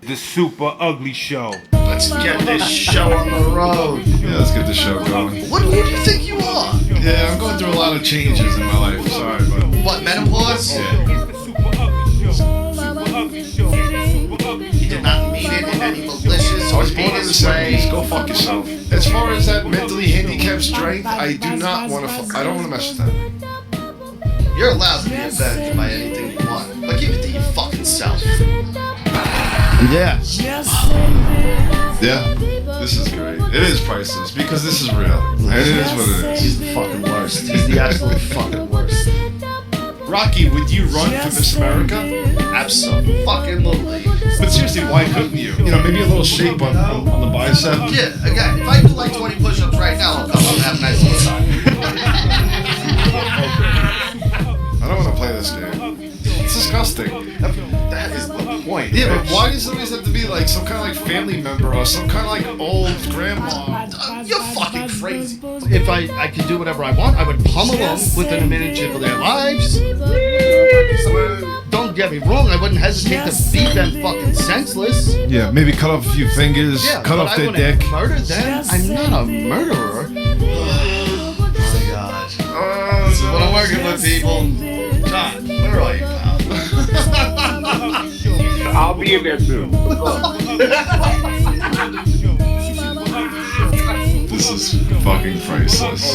The Super Ugly Show. Let's get this show on the road. Yeah, let's get the show going. Who do you think you are? Yeah, I'm going through a lot of changes in my life. Sorry, but What, menopause? yeah. He did not mean it in any malicious I was or born in the heinous way. 70s. Go fuck yourself. As far as that mentally handicapped strength, I do not want to. I don't want to mess with that. You're allowed to be offended by anything you want, but keep it to your fucking self. Yeah. Yeah. This is great. It is priceless because this is real. And it is what it is. He's the fucking worst. He's the absolute fucking worst. Rocky, would you run for Miss America? Absolutely. But seriously, why couldn't you? You know, maybe a little shape on the bicep. Yeah, again, if I do like 20 push-ups right now, I'll come up and have a nice little time. I don't want to play this game. It's disgusting. That is the point. Yeah, but why does it always have to be like some kind of like family member or some kind of like old grandma? You're fucking crazy. If I could do whatever I want, I would pummel them within a minute of their lives. Don't get me wrong, I wouldn't hesitate to beat them fucking senseless. Yeah, maybe cut off a few fingers, cut off their dick. Murder them? I'm not a murderer. Oh my god. This is what I'm working with, people. John, where are you, pal? I'll be in there soon. This is fucking priceless.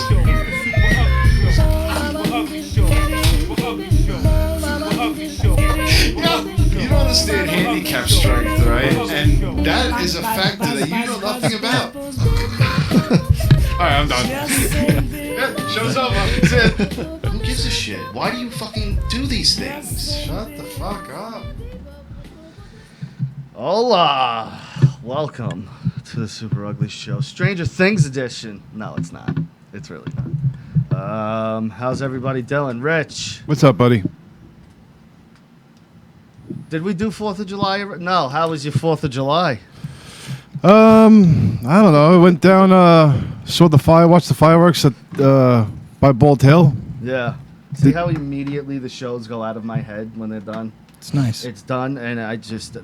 You don't understand handicap strength, right? And that is a factor that you know nothing about. Alright, I'm done. Yeah, show's over. That's it. Who gives a shit? Why do you fucking do these things? Shut the fuck up. Hola! Welcome to the Super Ugly Show. Stranger Things edition. No, it's not. It's really not. How's everybody doing? Rich, What's up, buddy? did we do 4th of July? No, how was your 4th of July? I don't know. I went down, watched the fireworks at by Bald Hill. Yeah. See how immediately the shows go out of my head when they're done? It's nice. It's done, and I just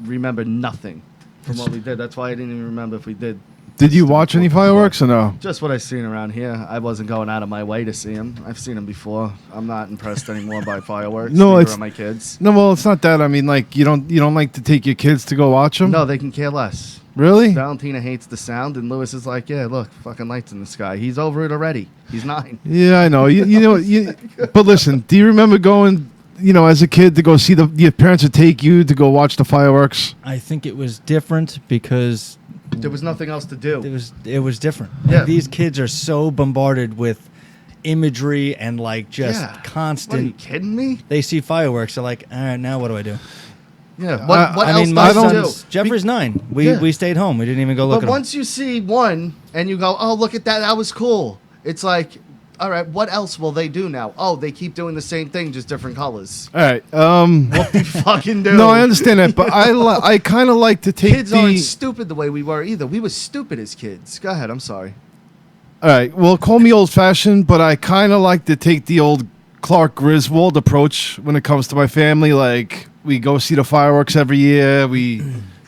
remember nothing from what we did. That's why I didn't even remember if we did. Did you watch any fireworks or no? Just what I've seen around here. I wasn't going out of my way to see them. I've seen them before. I'm not impressed anymore by fireworks. No, Neither it's are my kids. No, well, it's not that. I mean, like you don't like to take your kids to go watch them? No, they can care less. Really? Valentina hates the sound, and Lewis is like, yeah, look, fucking lights in the sky. He's over it already. He's 9. Yeah, I know. But listen, do you remember going, as a kid to go see your parents would take you to go watch the fireworks? I think it was different because There was nothing else to do. it was different. Yeah. Like, these kids are so bombarded with imagery and like just Yeah. constant. What, are you kidding me? They see fireworks. They're like, all right, now what do I do? Yeah. What I else mean, my does to son's do? Jeffrey's 9. Yeah. We stayed home. We didn't even go look But at him. once you see one and you go, oh, look at that. That was cool. It's like, all right, what else will they do now? Oh, they keep doing the same thing, just different colors. All right. What they fucking do? No, I understand that, but I kind of like to take Kids aren't stupid the way we were either. We were stupid as kids. Go ahead. I'm sorry. All right. Well, call me old-fashioned, but I kind of like to take the old Clark Griswold approach when it comes to my family. Like, we go see the fireworks every year. We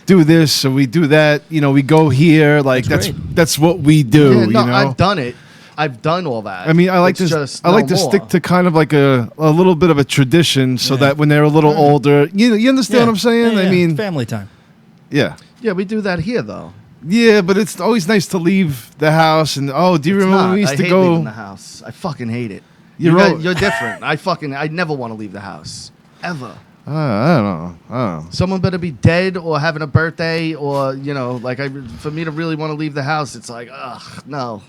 do this or we do that. We go here. Like, that's what we do. Yeah, no, you know? I've done it. I've done all that. I mean, I like It's to just I like no to more. stick to kind of like a little bit of a tradition, so that when they're a little older, you understand what I'm saying? Yeah, I mean, family time. yeah. Yeah, we do that here though. Yeah, but it's always nice to leave the house and do you remember when we used I to hate go? leaving the house. I fucking hate it. You're You're different. I never want to leave the house ever. I don't know. Someone better be dead or having a birthday or for me to really want to leave the house, it's like ugh no.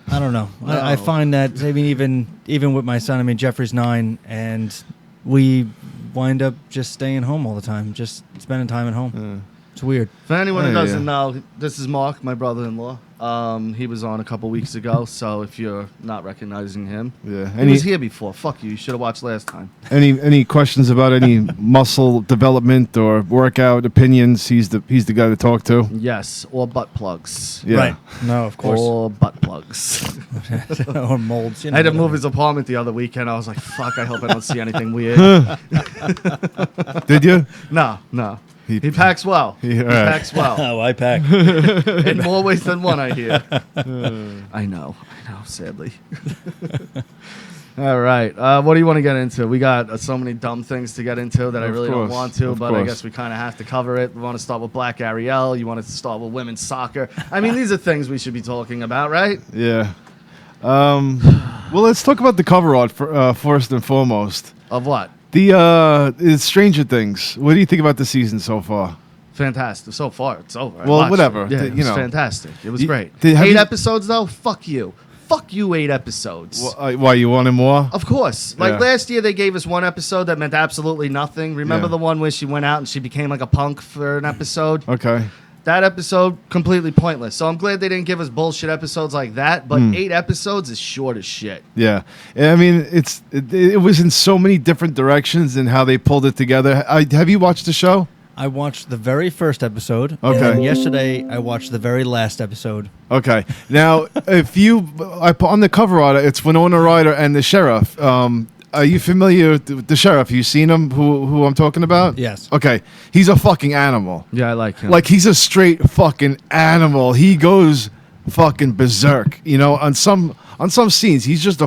I don't know. I find that even with my son, I mean, Jeffrey's 9, and we wind up just staying home all the time, just spending time at home. It's weird. For anyone who Yeah, doesn't yeah. know, this is Mark, my brother-in-law. He was on a couple weeks ago, so if you're not recognizing him, Yeah. he was here before. Fuck you. You should have watched last time. Any questions about any muscle development or workout opinions? He's the guy to talk to. Yes, or butt plugs. Yeah. Right. No, of course. Or butt plugs. Or molds. I had to move his apartment the other weekend. I was like, fuck, I hope I don't see anything weird. Did you? No. He packs well. He packs well. Oh, I pack. In more ways than one, I hear. I know, sadly. All right. What do you want to get into? We got so many dumb things to get into that I really don't want to, but I guess we kind of have to cover it. We want to start with Black Ariel. You want to start with women's soccer. I mean, these are things we should be talking about, right? Yeah. Well, let's talk about the cover art first and foremost. Of what? It's Stranger Things. What do you think about the season so far? Fantastic. So far, it's over. Well, whatever. Yeah, it was fantastic. It was great. 8 episodes, though? Fuck you. Fuck you, 8 episodes. Why, you wanted more? Of course. Like last year, they gave us 1 episode that meant absolutely nothing. Remember the one where she went out and she became like a punk for an episode? Okay. That episode, completely pointless. So I'm glad they didn't give us bullshit episodes like that, but 8 episodes is short as shit. Yeah. I mean, it was in so many different directions and how they pulled it together. Have you watched the show? I watched the very first episode. Okay. And yesterday, I watched the very last episode. Okay. Now, on the cover art, it's Winona Ryder and the sheriff. Are you familiar with the sheriff? You seen him? Who I'm talking about? Yes. Okay. He's a fucking animal. Yeah, I like him. Like, he's a straight fucking animal. He goes fucking berserk. You know, on some scenes, he goes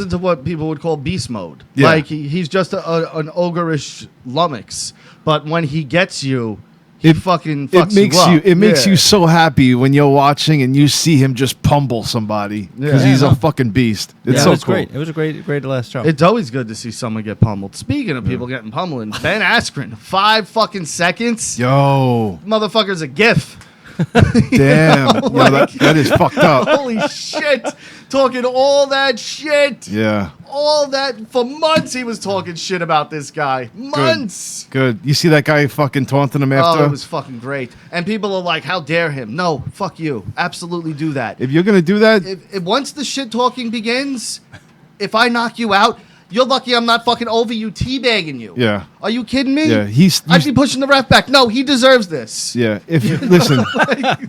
into what people would call beast mode. Yeah. Like, he's just an ogreish lummox. But when he gets you, he fucking fucks it makes you so happy when you're watching and you see him just pummel somebody because he's a fucking beast. It's so it was cool. great. It was a great last show. It's always good to see someone get pummeled. Speaking of people getting pummeled, Ben Askren, 5 fucking seconds. Yo, Motherfucker's a gif. damn, that is fucked up. Holy shit. Talking all that shit. Yeah. All that. For months he was talking shit about this guy. Months. Good. You see that guy fucking taunting him after? Oh, it was fucking great. And people are like, how dare him? No, fuck you. Absolutely do that. If you're going to do that... If once the shit talking begins, if I knock you out, you're lucky I'm not fucking over you teabagging you. Yeah. Are you kidding me? Yeah, I'd be pushing the ref back. No, he deserves this. Yeah. Listen,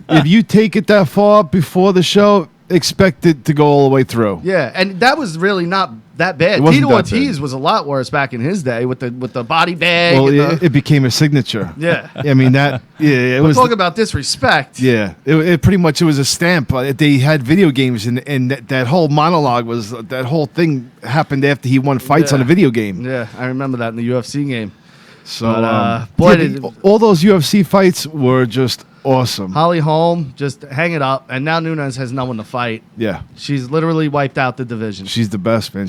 if you take it that far before the show, expect it to go all the way through. Yeah, and that was really not that bad. Tito Ortiz was a lot worse back in his day with the body bag. Well, it became a signature. Yeah. I mean, it was... Talk about disrespect. Yeah. It pretty much, it was a stamp. They had video games, and that whole monologue was... That whole thing happened after he won fights on a video game. Yeah, I remember that in the UFC game. So, Boy, all those UFC fights were just awesome. Holly Holm, just hang it up. And now Nunes has no one to fight. Yeah. She's literally wiped out the division. She's the best, man.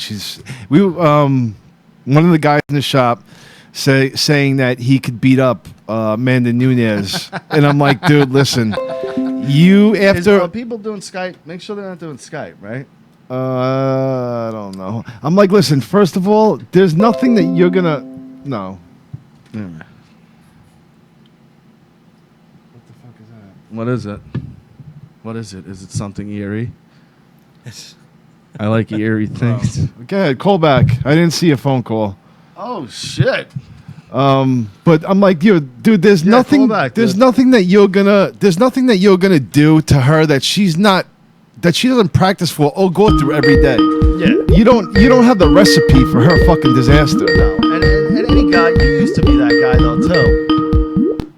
One of the guys in the shop saying that he could beat up Amanda Nunes. And I'm like, dude, listen. Are people doing Skype? Make sure they're not doing Skype, right? I don't know. I'm like, listen, first of all, there's nothing that you're going to... No. What the fuck is that? What is it? What is it? Is it something eerie? I like eerie things. Go ahead, call back. I didn't see a phone call. Oh shit. But I'm like, dude, there's nothing. Call back, there's dude. nothing that you're gonna do to her that she doesn't practice for or go through every day. Yeah. You don't have the recipe for her fucking disaster. No. And any guy, you used to be that guy though too.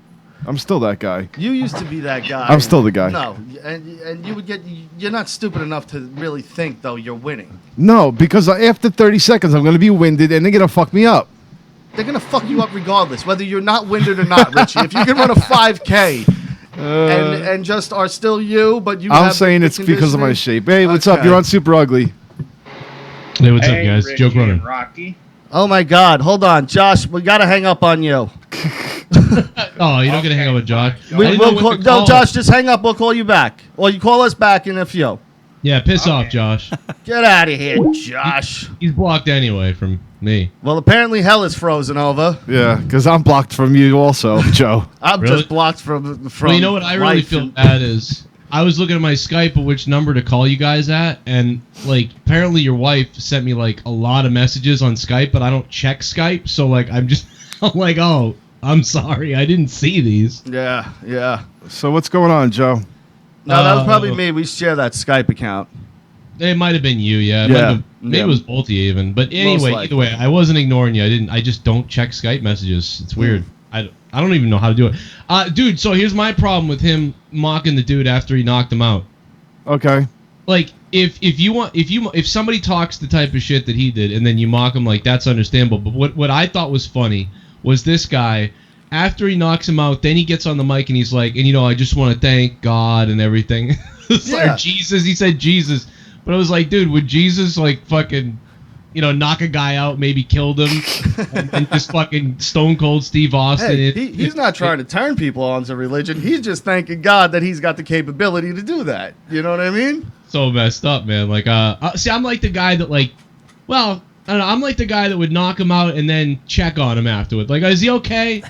I'm still that guy. You used to be that guy. I'm still the guy. No, and you would you're not stupid enough to really think though you're winning. No, because after 30 seconds I'm gonna be winded and they're gonna fuck me up. They're gonna fuck you up regardless, whether you're not winded or not, Richie. If you can run a 5K and just are still you, but you. I'm saying it's because of my shape. Hey, what's up? You're on Super Ugly. Hey, what's up, guys? Richie Joe Grooming. and Rocky. Oh my God! Hold on, Josh. We gotta hang up on you. Oh, you're not going to hang out with Josh? No, Josh, just hang up. We'll call you back, or you call us back in a few. Yeah, piss off, Josh. Get out of here, Josh. He's blocked anyway from me. Well, apparently hell is frozen over. Yeah, because I'm blocked from you also, Joe. I'm Really? just blocked from. Well, you know what I really feel bad is I was looking at my Skype of which number to call you guys at, and like apparently your wife sent me like a lot of messages on Skype, but I don't check Skype, so like I'm like, oh, I'm sorry, I didn't see these. Yeah. So what's going on, Joe? No, that was probably me. We share that Skype account. It might have been you, yeah. Maybe it was both of you even. But anyway, either way, I wasn't ignoring you. I just don't check Skype messages. It's weird. I don't even know how to do it. Dude, so here's my problem with him mocking the dude after he knocked him out. Okay. Like, if somebody talks the type of shit that he did and then you mock him, like, that's understandable. But what I thought was funny was this guy, after he knocks him out, then he gets on the mic and he's like, and I just want to thank God and everything. It's like Jesus. He said Jesus. But I was like, dude, would Jesus, like, fucking, knock a guy out, maybe killed him, and just fucking Stone Cold Steve Austin? Hey, he's not trying to turn people onto religion. He's just thanking God that he's got the capability to do that. You know what I mean? So messed up, man. Like, see, I'm like the guy that, like, well, I don't know. I'm like the guy that would knock him out and then check on him afterward. Like, is he okay?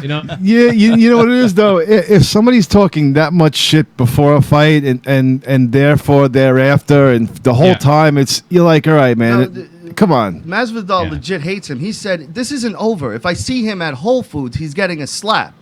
Yeah, you know what it is though. If somebody's talking that much shit before a fight and therefore thereafter and the whole time, you're like, all right, man, come on. Masvidal legit hates him. He said, "This isn't over. If I see him at Whole Foods, he's getting a slap."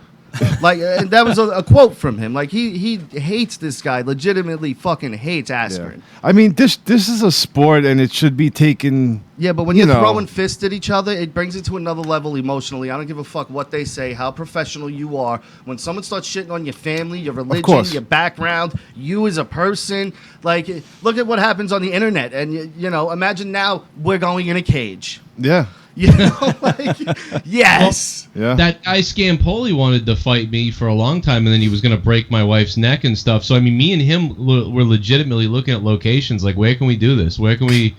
Like, and that was a quote from him. Like, he hates this guy. Legitimately, fucking hates Askren. Yeah. I mean, this is a sport, and it should be taken. Yeah, but when you're throwing fists at each other, it brings it to another level emotionally. I don't give a fuck what they say, how professional you are. When someone starts shitting on your family, your religion, your background, you as a person, like, look at what happens on the internet. And, imagine now we're going in a cage. Yeah. Yes. Yeah. That guy Scampoli wanted to fight me for a long time, and then he was going to break my wife's neck and stuff. So, I mean, me and him were legitimately looking at locations, like, where can we do this? Where can we...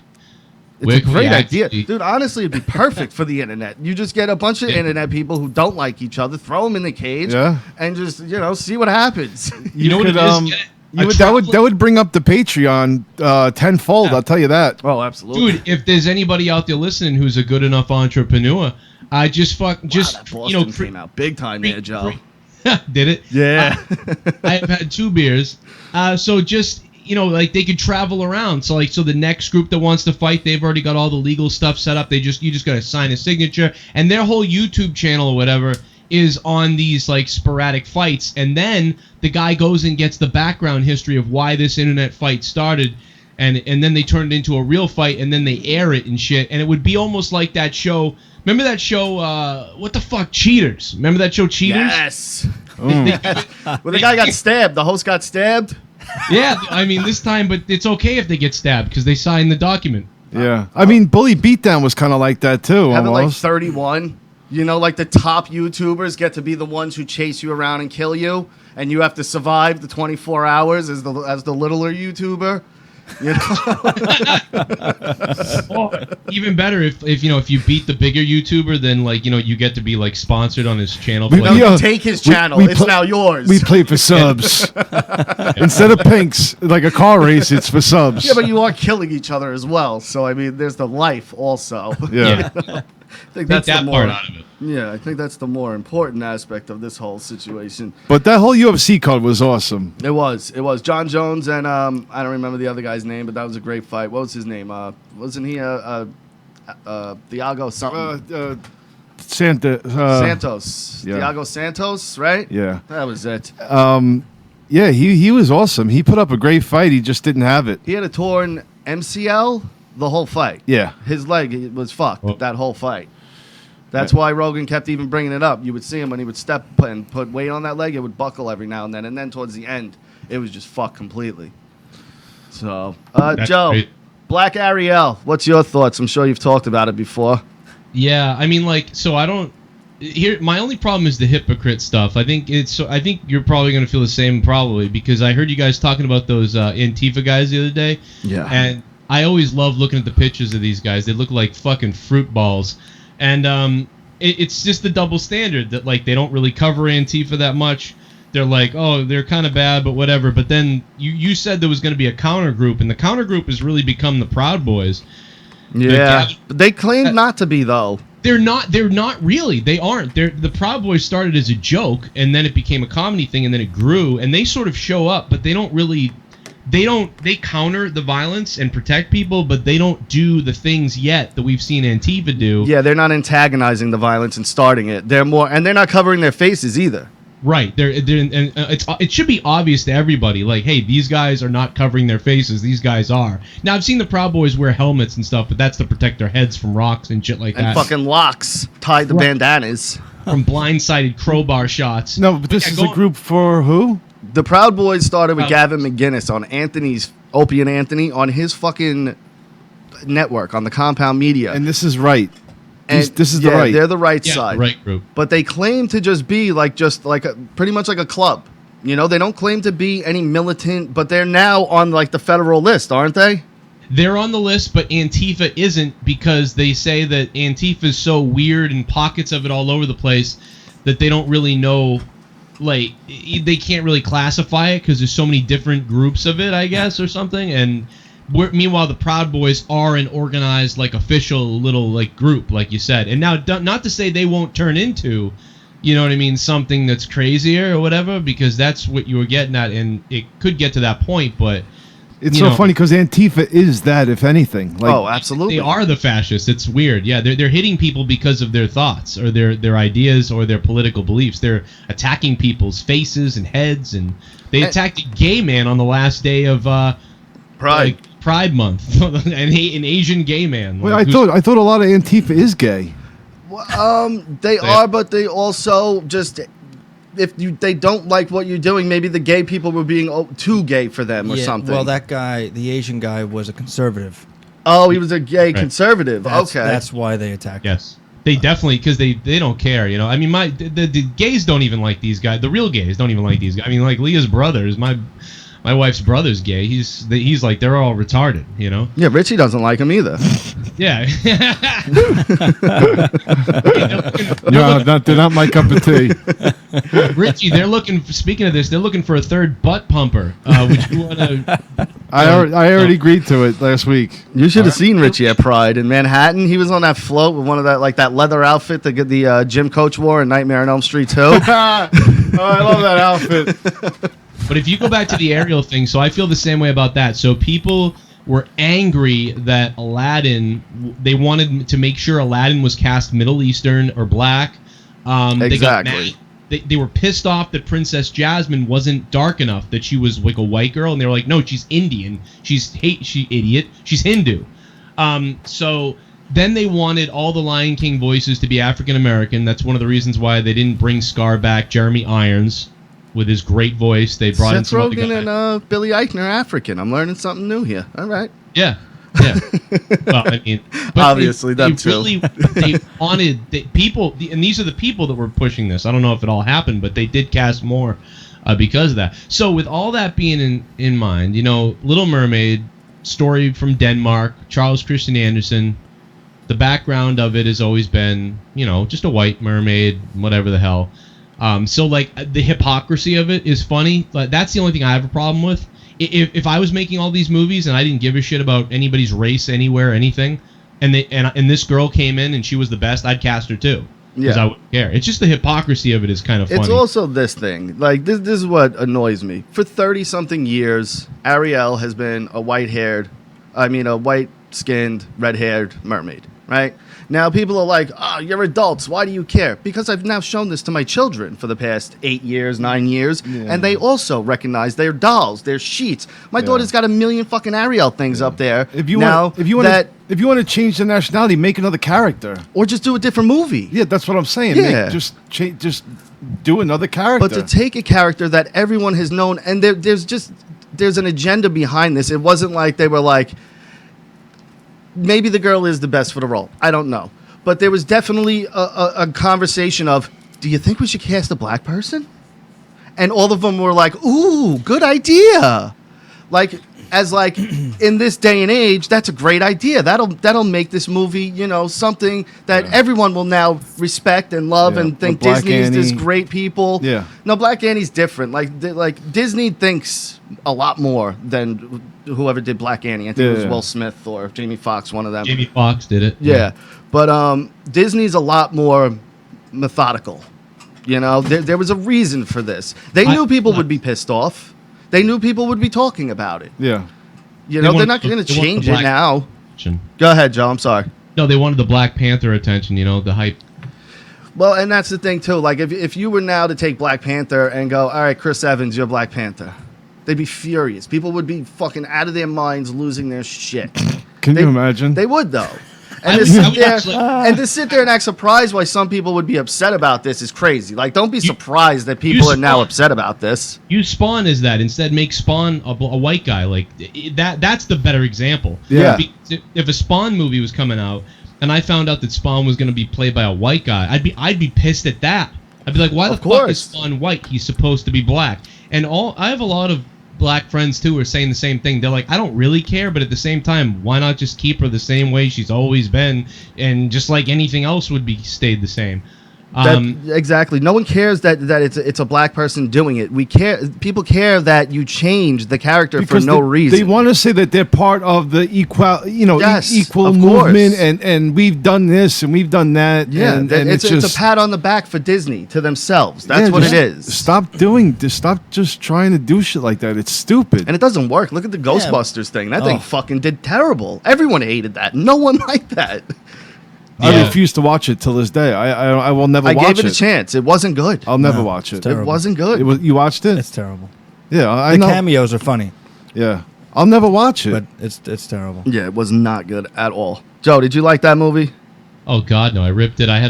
It's a great idea. Dude, honestly, it'd be perfect for the internet. You just get a bunch of internet people who don't like each other, throw them in the cage, and just, see what happens. You know what it is? That would bring up the Patreon tenfold. I'll tell you that. Oh, absolutely, dude. If there's anybody out there listening who's a good enough entrepreneur, that Boston came out big time there, Joe. Did it? Yeah. I have had 2 beers, so just. Like they could travel around. So the next group that wants to fight, they've already got all the legal stuff set up. You just got to sign a signature, and their whole YouTube channel or whatever is on these like sporadic fights. And then the guy goes and gets the background history of why this internet fight started, and then they turn it into a real fight, and then they air it and shit. And it would be almost like that show. Remember that show? What the fuck? Cheaters. Remember that show? Cheaters. Yes. Well, the guy got stabbed. The host got stabbed. Yeah, I mean this time, but it's okay if they get stabbed because they signed the document. Yeah, I mean Bully Beatdown was kind of like that too. Having almost. like 31, like the top YouTubers get to be the ones who chase you around and kill you, and you have to survive the 24 hours as the littler YouTuber. Well, even better if you beat the bigger YouTuber, then you get to be like sponsored on his channel. You take his channel; it's now yours. We play for subs instead of pinks, like a car race. It's for subs. Yeah, but you are killing each other as well. So I mean, there's the life also. Yeah. I think that's that part out of it. Yeah, I think that's the more important aspect of this whole situation. But that whole UFC card was awesome. It was John Jones and I don't remember the other guy's name, but that was a great fight. What was his name? Wasn't he Thiago something? Santos. Yeah. Thiago Santos, right? Yeah. That was it. Yeah, he was awesome. He put up a great fight. He just didn't have it. He had a torn MCL the whole fight. Yeah. His leg was fucked that whole fight. That's why Rogan kept even bringing it up. You would see him when he would step and put weight on that leg, it would buckle every now and then towards the end, it was just fucked completely. So, Joe, great. Black Ariel, what's your thoughts? I'm sure you've talked about it before. Yeah, I mean, my only problem is the hypocrite stuff. I think you're probably going to feel the same probably because I heard you guys talking about those Antifa guys the other day. Yeah. And I always love looking at the pictures of these guys. They look like fucking fruit balls. And it's just the double standard that like they don't really cover Antifa that much. They're like, oh, they're kind of bad, but whatever. But then you said there was going to be a counter group, and the counter group has really become the Proud Boys. Yeah, but they claim not to be though. They're not really. They aren't. The Proud Boys started as a joke, and then it became a comedy thing, and then it grew. And they sort of show up, but they don't really. They counter the violence and protect people, but they don't do the things yet that we've seen Antifa do. Yeah, they're not antagonizing the violence and starting it. They're not covering their faces either. Right. It should be obvious to everybody, like, hey, these guys are not covering their faces. These guys are. Now, I've seen the Proud Boys wear helmets and stuff, but that's to protect their heads from rocks and shit like that. And fucking locks tied to bandanas. from blindsided crowbar shots. No, but this Yeah, is go a group for who? The Proud Boys started with Proud Gavin McGinnis on Anthony's Opie and Anthony on his fucking network on the Compound Media. And this is right. And This is the yeah, right. They're the right Yeah, side. right group. But they claim to just be pretty much like a club. You know, they don't claim to be any militant, but they're now on like the federal list, aren't they? They're on the list, but Antifa isn't, because they say that Antifa is so weird and pockets of it all over the place that they don't really know, like, they can't really classify it because there's so many different groups of it, I guess, or something. And meanwhile, the Proud Boys are an organized, like, official little, like, group, like you said. And now, not to say they won't turn into, you know what I mean, something that's crazier or whatever, because that's what you were getting at, and it could get to that point, but... It's so funny because Antifa is that, if anything. Like, oh, absolutely. They are the fascists. It's weird. Yeah, they're hitting people because of their thoughts or their ideas or their political beliefs. They're attacking people's faces and heads, and they attacked a gay man on the last day of Pride Month, an Asian gay man. Wait, I thought a lot of Antifa is gay. They are, but they also just... they don't like what you're doing, maybe the gay people were being too gay for them or something. Well, that guy, the Asian guy, was a conservative. Oh, he was a gay conservative. That's why they attacked him. Yes. They definitely, because they don't care, you know. I mean, the gays don't even like these guys. The real gays don't even like these guys. I mean, like Leah's brothers, my wife's brother's gay. He's like, they're all retarded, you know. Yeah, Richie doesn't like him either. Yeah. They're not my cup of tea. Richie, they're looking. Speaking of this, they're looking for a third butt pumper. Would you want to? I already agreed to it last week. You should have seen Richie at Pride in Manhattan. He was on that float with one of that leather outfit that the gym coach wore in Nightmare on Elm Street 2. Oh, I love that outfit. But if you go back to the Ariel thing, so I feel the same way about that. So people were angry that Aladdin, they wanted to make sure Aladdin was cast Middle Eastern or black. Exactly. They got mad. They were pissed off that Princess Jasmine wasn't dark enough, that she was like a white girl, and they were like, no, she's Indian. She idiot. She's Hindu. So then they wanted all the Lion King voices to be African American. That's one of the reasons why they didn't bring Scar back. Jeremy Irons, with his great voice, they brought in Seth some other Rogen guy. and Billy Eichner are African. I'm learning something new here. All right. Yeah. Well, I mean, but obviously they too. Really, they wanted people, and these are the people that were pushing this. I don't know if it all happened, but they did cast more because of that. So with all that being in mind, you know, Little Mermaid, story from Denmark, Charles Christian Andersen. The background of it has always been, you know, just a white mermaid, whatever the hell. So like the hypocrisy of it is funny. But that's the only thing I have a problem with. If I was making all these movies and I didn't give a shit about anybody's race anywhere, anything, and this girl came in and she was the best, I'd cast her too. Because I wouldn't care. It's just the hypocrisy of it is kind of funny. It's also this thing. Like, this is what annoys me. For 30-something years, Ariel has been a white-skinned, red-haired mermaid, right? Now people are like, oh, you're adults. Why do you care? Because I've now shown this to my children for the past 8 years, 9 years, and they also recognize their dolls, their sheets. My daughter's got a million fucking Ariel things up there. If you want to change the nationality, make another character, or just do a different movie. Yeah, that's what I'm saying. Yeah. Just do another character. But to take a character that everyone has known, and there's an agenda behind this. It wasn't like they were like, maybe the girl is the best for the role. I don't know. But there was definitely a conversation of, do you think we should cast a black person? And all of them were like, ooh, good idea. Like, in this day and age, that's a great idea. That'll make this movie, you know, something that everyone will now respect and love and think Disney's this great people. Yeah. No, Black Annie's different. Like Disney thinks a lot more than whoever did Black Annie. I think it was Will Smith or Jamie Foxx, one of them. Jamie Foxx did it. Yeah. But Disney's a lot more methodical. You know, there was a reason for this. They knew people would be pissed off. They knew people would be talking about it. Yeah. You know, they're not going to change it now. Go ahead, Joe. I'm sorry. No, they wanted the Black Panther attention, you know, the hype. Well, and that's the thing, too. Like, if you were now to take Black Panther and go, all right, Chris Evans, you're Black Panther, they'd be furious. People would be fucking out of their minds, losing their shit. Can you imagine? They would, though. And to sit there and act surprised why some people would be upset about this is crazy. Like, don't be surprised that people are now upset about this. Use Spawn as that. Instead, make Spawn a white guy. Like that's the better example. Yeah. If a Spawn movie was coming out and I found out that Spawn was going to be played by a white guy, I'd be pissed at that. I'd be like, why the fuck is Spawn white? He's supposed to be black. And I have a lot of black friends too are saying the same thing. They're like, I don't really care, but at the same time, why not just keep her the same way she's always been, and just like anything else would be stayed the same. Exactly. No one cares that it's a black person doing it. We care. People care that you change the character because for no reason. They want to say that they're part of the equal of movement, and we've done this and we've done that. Yeah, and it's a pat on the back for Disney to themselves. That's what it is. Stop just trying to do shit like that. It's stupid. And it doesn't work. Look at the Ghostbusters thing. That thing fucking did terrible. Everyone hated that. No one liked that. I refuse to watch it till this day. I will never watch it. I gave it a chance. It wasn't good. I'll never watch it. It wasn't good. You watched it? It's terrible. Yeah, I know. The cameos are funny. Yeah. I'll never watch it. But it's terrible. Yeah, it was not good at all. Joe, did you like that movie? Oh God, no! I ripped it. I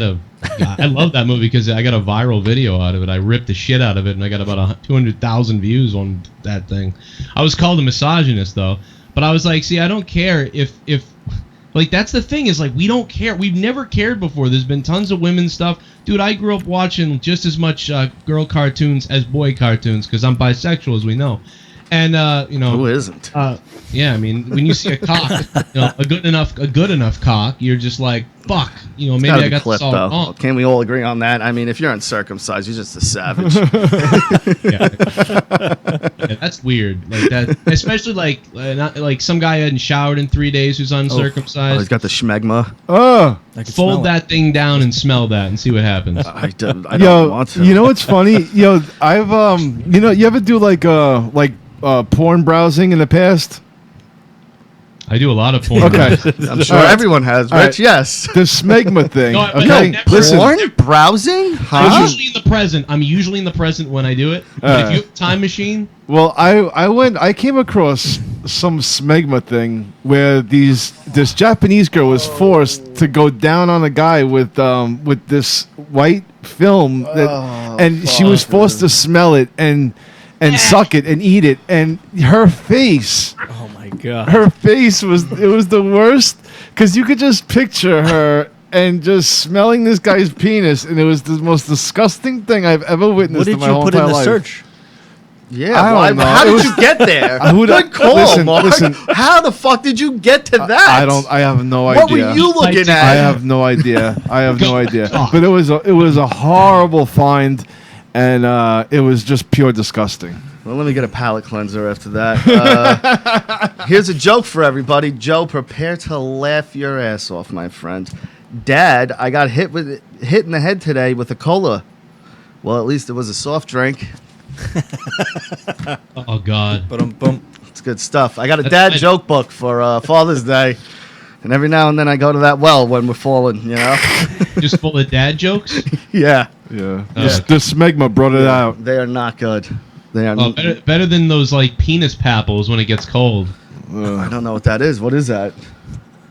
love that movie because I got a viral video out of it. I ripped the shit out of it, and I got about 200,000 views on that thing. I was called a misogynist though, but I was like, see, I don't care if like, that's the thing, is like, we don't care. We've never cared before. There's been tons of women's stuff. Dude, I grew up watching just as much girl cartoons as boy cartoons because I'm bisexual, as we know. And who isn't? Yeah, I mean, when you see a cock, a good enough cock, you're just like, fuck, maybe I got this all wrong. Can we all agree on that? I mean, if you're uncircumcised, you're just a savage. Yeah, that's weird. Like that, especially like some guy hadn't showered in 3 days who's uncircumcised. He's got the schmegma. Fold that thing down and smell that and see what happens. I don't want to. You know what's funny? I've you ever do like porn browsing in the past? I do a lot of porn. Okay. I'm sure everyone has, Rich. Right. Yes. The smegma thing. No, okay. Listen. Porn browsing? Huh? I'm usually in the present when I do it. But if you have a time machine. Well, I came across some smegma thing where this Japanese girl was forced to go down on a guy with this white film and she was forced to smell it and suck it and eat it, and her face. Oh my God. Her face was the worst because you could just picture her and just smelling this guy's penis, and it was the most disgusting thing I've ever witnessed in my whole entire life. What did you put in the search? Yeah, how did you get there? Good call, Mark. Listen, how the fuck did you get to that? I have no idea. What were you looking at? I have no idea. But it was a horrible find, and it was just pure disgusting. Well, let me get a palate cleanser after that. Here's a joke for everybody. Joe, prepare to laugh your ass off, my friend. Dad, I got hit in the head today with a cola. Well, at least it was a soft drink. Oh God! It's good stuff. I got a dad joke book for Father's Day, and every now and then I go to that well when we're falling. Just full of dad jokes. Yeah. The smegma brought it out. They are not good. They are better than those like penis papples when it gets cold. I don't know what that is. What is that?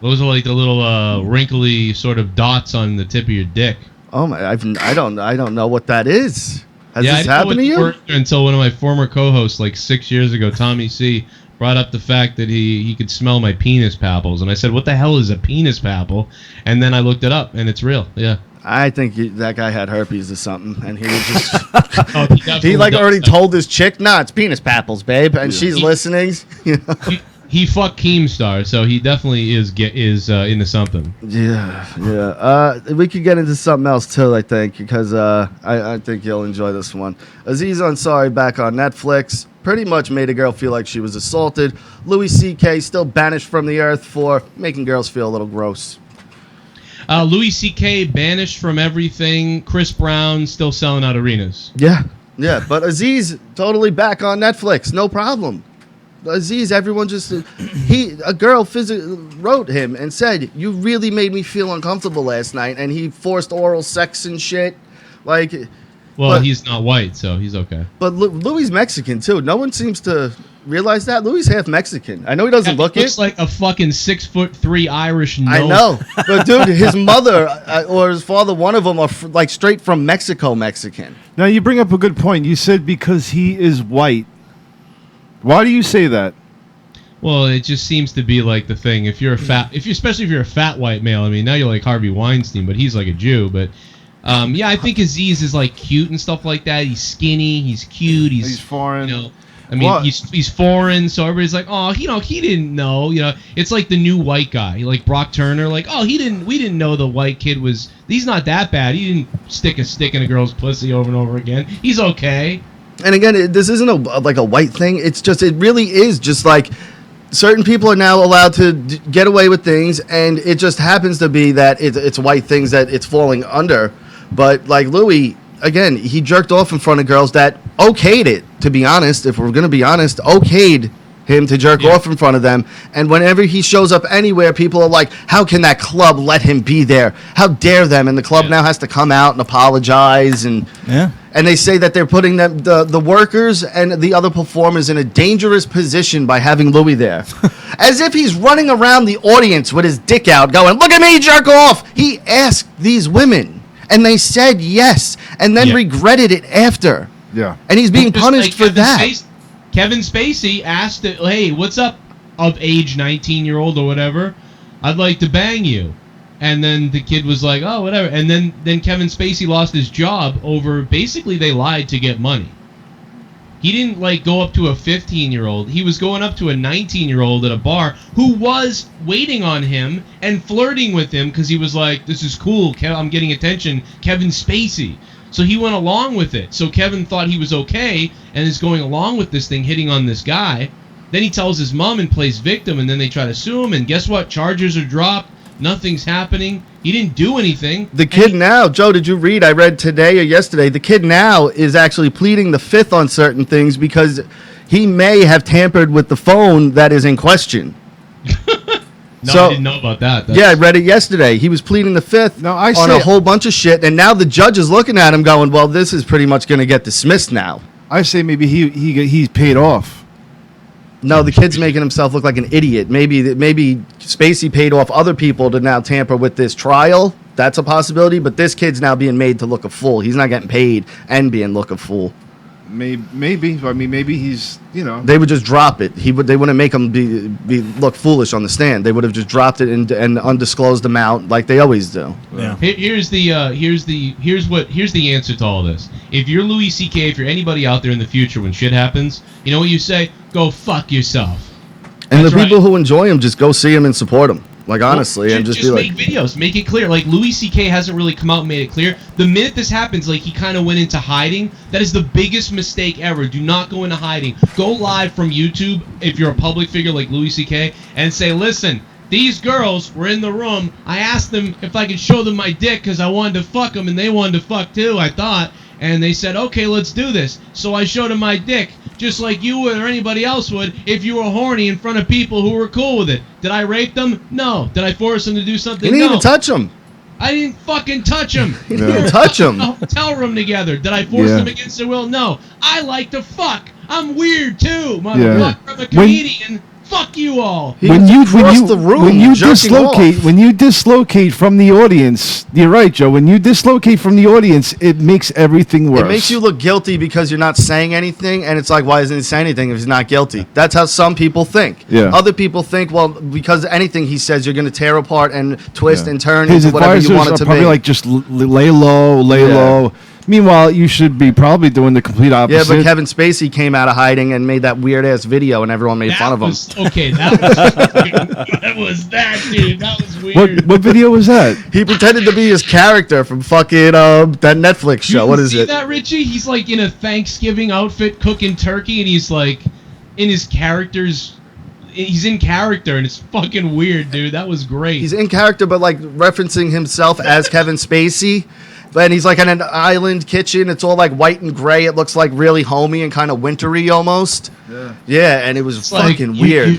Those are like the little wrinkly sort of dots on the tip of your dick. Oh my! I don't know what that is. Has this happened to you? Until one of my former co-hosts, like 6 years ago, Tommy C, brought up the fact that he could smell my penis papples, and I said, "What the hell is a penis papple?" And then I looked it up, and it's real. Yeah. I think that guy had herpes or something, and he was just he already told his chick, "Nah, it's penis papples, babe," and she's listening. He fucked Keemstar, so he definitely is into something. Yeah. We could get into something else too, I think, because I think you'll enjoy this one. Azizansari back on Netflix. Pretty much made a girl feel like she was assaulted. Louis C.K. still banished from the earth for making girls feel a little gross. Louis C.K. banished from everything. Chris Brown still selling out arenas. Yeah. But Aziz totally back on Netflix, no problem. Aziz, everyone just a girl wrote him and said, "You really made me feel uncomfortable last night," and he forced oral sex and shit. Like, Well, But- he's not white, so he's okay. But Louis Mexican too. No one seems to realize that. Louis half Mexican. I know he doesn't look looks it. like a fucking 6'3" Irish gnome. I know, but dude, his mother or his father, one of them are like straight from Mexico, Mexican. Now you bring up a good point. You said because he is white. Why do you say that? Well, it just seems to be like the thing. Especially if you're a fat white male. I mean, now you're like Harvey Weinstein, but he's like a Jew. But yeah, I think Aziz is like cute and stuff like that. He's skinny. He's cute. He's foreign. You know, I mean, he's foreign, so everybody's like, oh, he didn't know. You know, it's like the new white guy, like Brock Turner. Like, oh, we didn't know the white kid was. He's not that bad. He didn't stick a stick in a girl's pussy over and over again. He's okay. And again, this isn't like a white thing. It's just, it really is just like certain people are now allowed to get away with things, and it just happens to be that it's white things that it's falling under. But like Louis, again, he jerked off in front of girls that okayed it, to be honest. If we're going to be honest, okayed him to jerk off in front of them. And whenever he shows up anywhere, people are like, how can that club let him be there? How dare them? And the club now has to come out and apologize. And they say that they're putting them, the workers and the other performers in a dangerous position by having Louis there. As if he's running around the audience with his dick out going, look at me, jerk off. He asked these women. And they said yes, and then regretted it after. Yeah. And he's being punished for that. Kevin Spacey asked, hey, what's up, of age 19-year-old or whatever? I'd like to bang you. And then the kid was like, oh, whatever. And then Kevin Spacey lost his job over, basically they lied to get money. He didn't like go up to a 15-year-old. He was going up to a 19-year-old at a bar who was waiting on him and flirting with him because he was like, this is cool. I'm getting attention. Kevin Spacey. So he went along with it. So Kevin thought he was okay and is going along with this thing, hitting on this guy. Then he tells his mom and plays victim, and then they try to sue him. And guess what? Charges are dropped. Nothing's happening. He didn't do anything. The kid now, Joe, did you read? I read today or yesterday. The kid now is actually pleading the fifth on certain things because he may have tampered with the phone that is in question. I didn't know about that. Yeah, I read it yesterday. He was pleading the fifth on a whole bunch of shit, and now the judge is looking at him going, well, this is pretty much going to get dismissed now. I say maybe he's paid off. No, the kid's making himself look like an idiot. Maybe Spacey paid off other people to now tamper with this trial. That's a possibility, but this kid's now being made to look a fool. He's not getting paid and being look a fool. Maybe. I mean, maybe he's, you know. They would just drop it. They wouldn't make him be look foolish on the stand. They would have just dropped it and undisclosed amount like they always do. Yeah. Here's the answer to all this. If you're Louis C.K., if you're anybody out there in the future when shit happens, you know what you say? Go fuck yourself. And the people who enjoy him just go see him and support him. Like, honestly, well, and just be make videos, make it clear. Like, Louis C.K. hasn't really come out and made it clear. The minute this happens, like, he kind of went into hiding. That is the biggest mistake ever. Do not go into hiding. Go live from YouTube if you're a public figure like Louis C.K. and say, listen, these girls were in the room. I asked them if I could show them my dick because I wanted to fuck them, and they wanted to fuck too, I thought. And they said, okay, let's do this. So I showed them my dick, just like you would or anybody else would if you were horny in front of people who were cool with it. Did I rape them? No. Did I force them to do something? You didn't even touch them. I didn't fucking touch them. You didn't even touch them. A hotel room together. Did I force them against their will? No. I like to fuck. I'm weird too, motherfucker. I'm a comedian. Fuck you all. When you dislocate from the audience, you're right, Joe. When you dislocate from the audience, it makes everything worse. It makes you look guilty because you're not saying anything, and it's like, why isn't he saying anything if he's not guilty? That's how some people think. Yeah. Other people think, well, because anything he says, you're going to tear apart and twist and turn His into whatever you want it to be. probably like just lay low. Meanwhile, you should be probably doing the complete opposite. Yeah, but Kevin Spacey came out of hiding and made that weird-ass video, and everyone made fun of him. Okay, that was that, dude. That was weird. What video was that? He pretended to be his character from fucking that Netflix show. What is it? See that, Richie? He's like in a Thanksgiving outfit cooking turkey, and he's like in his character's... He's in character, and it's fucking weird, dude. That was great. He's in character, but like referencing himself as Kevin Spacey. And he's like in an island kitchen. It's all like white and gray. It looks like really homey and kind of wintry almost. Yeah, and it was fucking weird.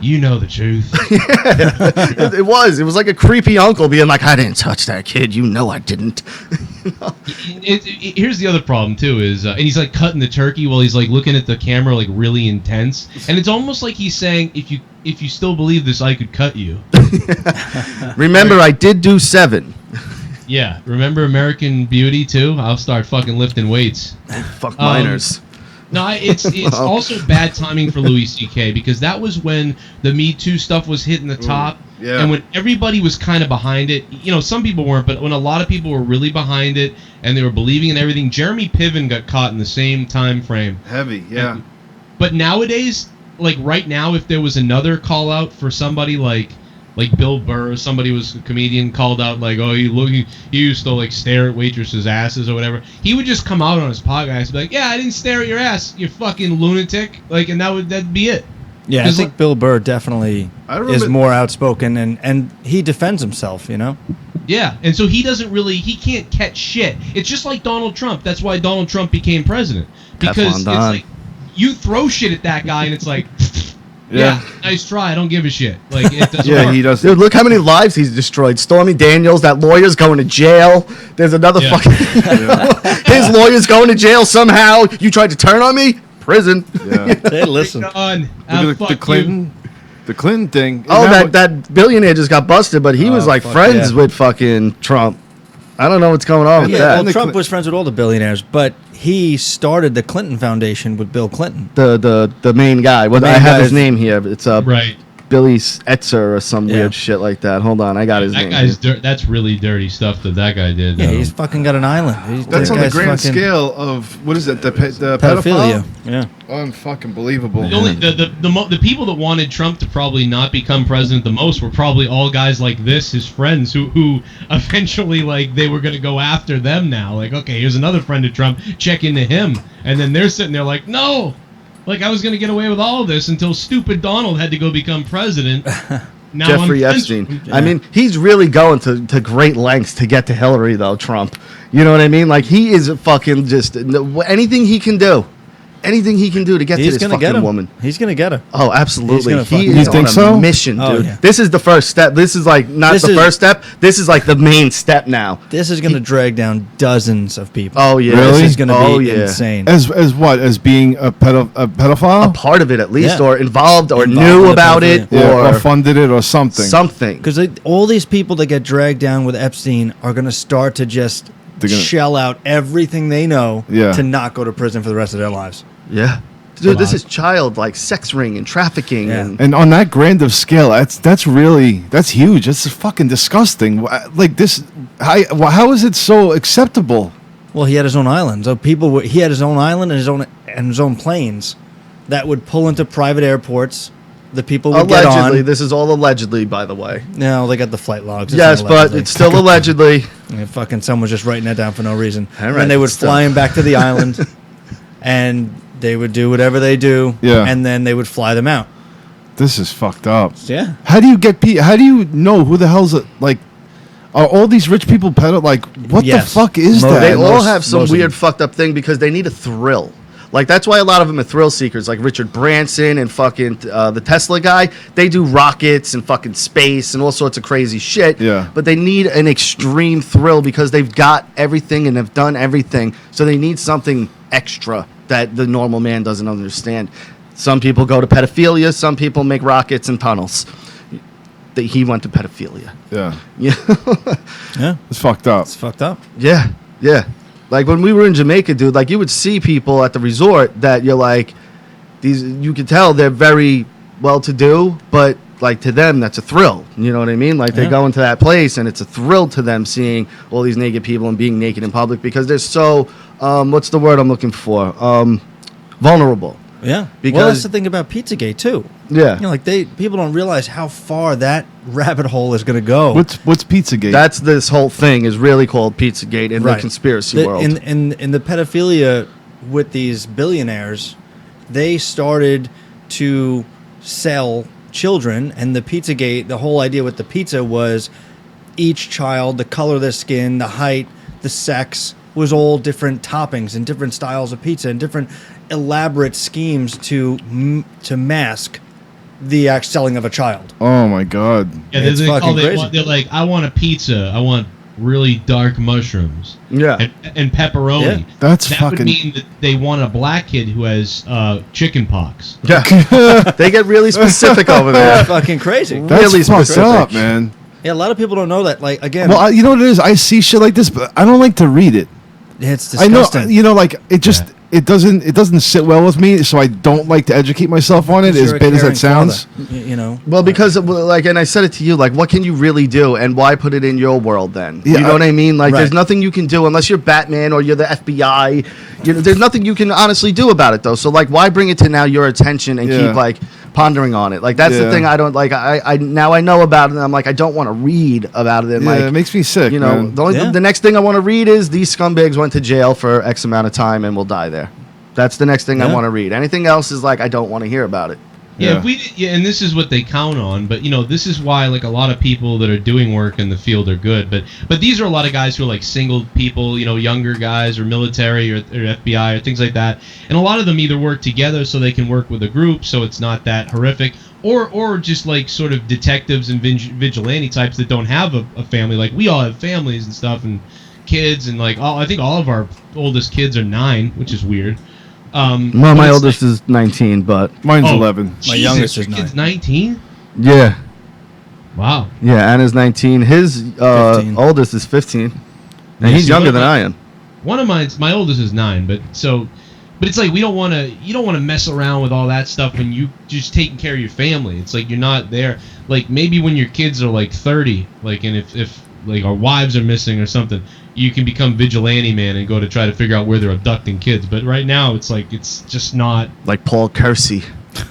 You know the truth. It was like a creepy uncle being like, I didn't touch that kid. You know I didn't. Here's the other problem too is, and he's like cutting the turkey while he's like looking at the camera like really intense, and it's almost like he's saying, if you still believe this, I could cut you. Remember, I did do 7. Yeah, remember American Beauty too? I'll start fucking lifting weights. Fuck minors. No, it's also bad timing for Louis C.K. because that was when the Me Too stuff was hitting the top, yeah. And when everybody was kind of behind it. You know, some people weren't, but when a lot of people were really behind it and they were believing in everything, Jeremy Piven got caught in the same time frame. Heavy, yeah. But nowadays, like right now, if there was another call out for somebody like Bill Burr, somebody was a comedian called out like, oh, he used to like stare at waitresses' asses or whatever. He would just come out on his podcast and be like, yeah, I didn't stare at your ass, you fucking lunatic. Like, and that'd be it. Yeah, I think Bill Burr definitely is more outspoken and he defends himself, you know? Yeah, and so he can't catch shit. It's just like Donald Trump. That's why Donald Trump became president. Because it's like, you throw shit at that guy and it's like, yeah, nice try. I don't give a shit. Like, it doesn't work. He does. Dude, look how many lives he's destroyed. Stormy Daniels, that lawyer's going to jail. There's another fucking... His lawyer's going to jail somehow. You tried to turn on me? Prison. Yeah. Hey, listen. Look at the Clinton thing. Oh, that billionaire just got busted, but he was like friends with fucking Trump. I don't know what's going on with that. Well, Trump was friends with all the billionaires, but he started the Clinton Foundation with Bill Clinton. The main guy. Well, I have his name here. It's right. Billy Etzer or some weird shit like that. Hold on, I got his name. That guy's that's really dirty stuff that guy did. Yeah, he's fucking got an island. That's on the grand scale of, what is it, the pedophilia. Yeah. Unfucking believable. The people that wanted Trump to probably not become president the most were probably all guys like this, his friends, who eventually, like, they were going to go after them now. Like, okay, here's another friend of Trump, check into him. And then they're sitting there like, no! Like, I was going to get away with all of this until stupid Donald had to go become president. Now Jeffrey Epstein. I mean, he's really going to great lengths to get to Hillary, though, Trump. You know what I mean? Like, he is fucking just... Anything he can do. Anything he can do to get to this fucking woman. He's going to get her. Oh, absolutely. He is on a mission, dude. Oh, yeah. This is the first step. This is like not the first step. This is like the main step now. This is going to drag down dozens of people. Oh, yeah. Really? This is going to be insane. As what? As being a pedophile? A part of it, at least, or involved, or knew about it, or funded it, or something. Something. Because all these people that get dragged down with Epstein are going to start to just shell out everything they know to not go to prison for the rest of their lives. Yeah. Dude, this is child, like, sex ring and trafficking. Yeah. And on that grand of scale, that's huge. That's fucking disgusting. Like, this, how is it so acceptable? Well, he had his own island. So he had his own island and his own planes that would pull into private airports. The people would get on. Allegedly. This is all allegedly, by the way. No, they got the flight logs. Yes, but it's still allegedly. Yeah, fucking someone's just writing that down for no reason. All right, and they would fly him back to the island, and they would do whatever they do, and then they would fly them out. This is fucked up. Yeah. How do you know who the hell's it? Like, are all these rich people what the fuck is that? They all have some weird fucked up thing because they need a thrill. Like, that's why a lot of them are thrill seekers, like Richard Branson and fucking the Tesla guy. They do rockets and fucking space and all sorts of crazy shit. Yeah. But they need an extreme thrill because they've got everything and have done everything. So they need something extra that the normal man doesn't understand. Some people go to pedophilia. Some people make rockets and tunnels. He went to pedophilia. Yeah. Yeah. It's fucked up. It's fucked up. Yeah. Yeah. Like, when we were in Jamaica, dude, like, you would see people at the resort that you're like, you could tell they're very well-to-do, but, like, to them, that's a thrill. You know what I mean? Like, they go into that place, and it's a thrill to them seeing all these naked people and being naked in public because they're so, what's the word I'm looking for? Vulnerable. Yeah. Because well, that's the thing about Pizzagate, too. Yeah. You know, like, people don't realize how far that rabbit hole is going to go. What's Pizzagate? That's this whole thing is really called Pizzagate in the conspiracy world. In the pedophilia with these billionaires, they started to sell children, and the Pizzagate, the whole idea with the pizza was each child, the color of their skin, the height, the sex, was all different toppings and different styles of pizza and different elaborate schemes to mask the selling of a child. Oh my god. Yeah, It's fucking crazy. they're like, I want a pizza. I want really dark mushrooms. Yeah. And pepperoni. Yeah. That's that fucking. would mean that they want a black kid who has chicken pox. Yeah. They get really specific over there. That's fucking crazy. That's really fucked specific. up, man. Yeah, a lot of people don't know that. Like, again, Well, you know what it is? I see shit like this, but I don't like to read it. it's I know, disgusting. you know, like it just it doesn't sit well with me, so I don't like to educate myself on it. As You're a bad as caring that sounds. father, you know. Well, because like, and I said it to you, like, what can you really do, and why put it in your world then? Yeah, You know what I mean? Like, right. there's nothing you can do unless you're Batman or you're the FBI. You know, there's nothing you can honestly do about it, though. So, like, why bring it to now your attention and Yeah. keep like pondering on it? Like, that's the Yeah. thing I don't like. I now I know about it, and I'm like, I don't want to read about it. And Yeah, like, it makes me sick. you know, man. the next thing I want to read is these scumbags went to jail for X amount of time and will die there. That's the next thing I Yeah. want to read. Anything else is like, I don't want to hear about it. Yeah, and this is what they count on. But this is why like a lot of people that are doing work in the field are good. But these are a lot of guys who are like single people, younger guys or military or FBI or things like that. And a lot of them either work together so they can work with a group, so it's not that horrific, or just like sort of detectives and vigilante types that don't have a family. Like we all have families and stuff and kids, and like I think all of our oldest kids are 9, which is weird. Well, but my it's oldest is 19, but Mine's Oh. 11. My Jesus, youngest your is kid's 19. yeah. Wow. Yeah, Anna's 19. His 15. oldest is 15. And Yeah, he's see, younger what than about- I am. One of my oldest is 9, but it's like you don't want to mess around with all that stuff when you just taking care of your family. It's like you're not there. Like maybe when your kids are like 30, like, and if like our wives are missing or something, you can become vigilante man and go to try to figure out where they're abducting kids. But right now it's like it's just not. Like Paul Kersey.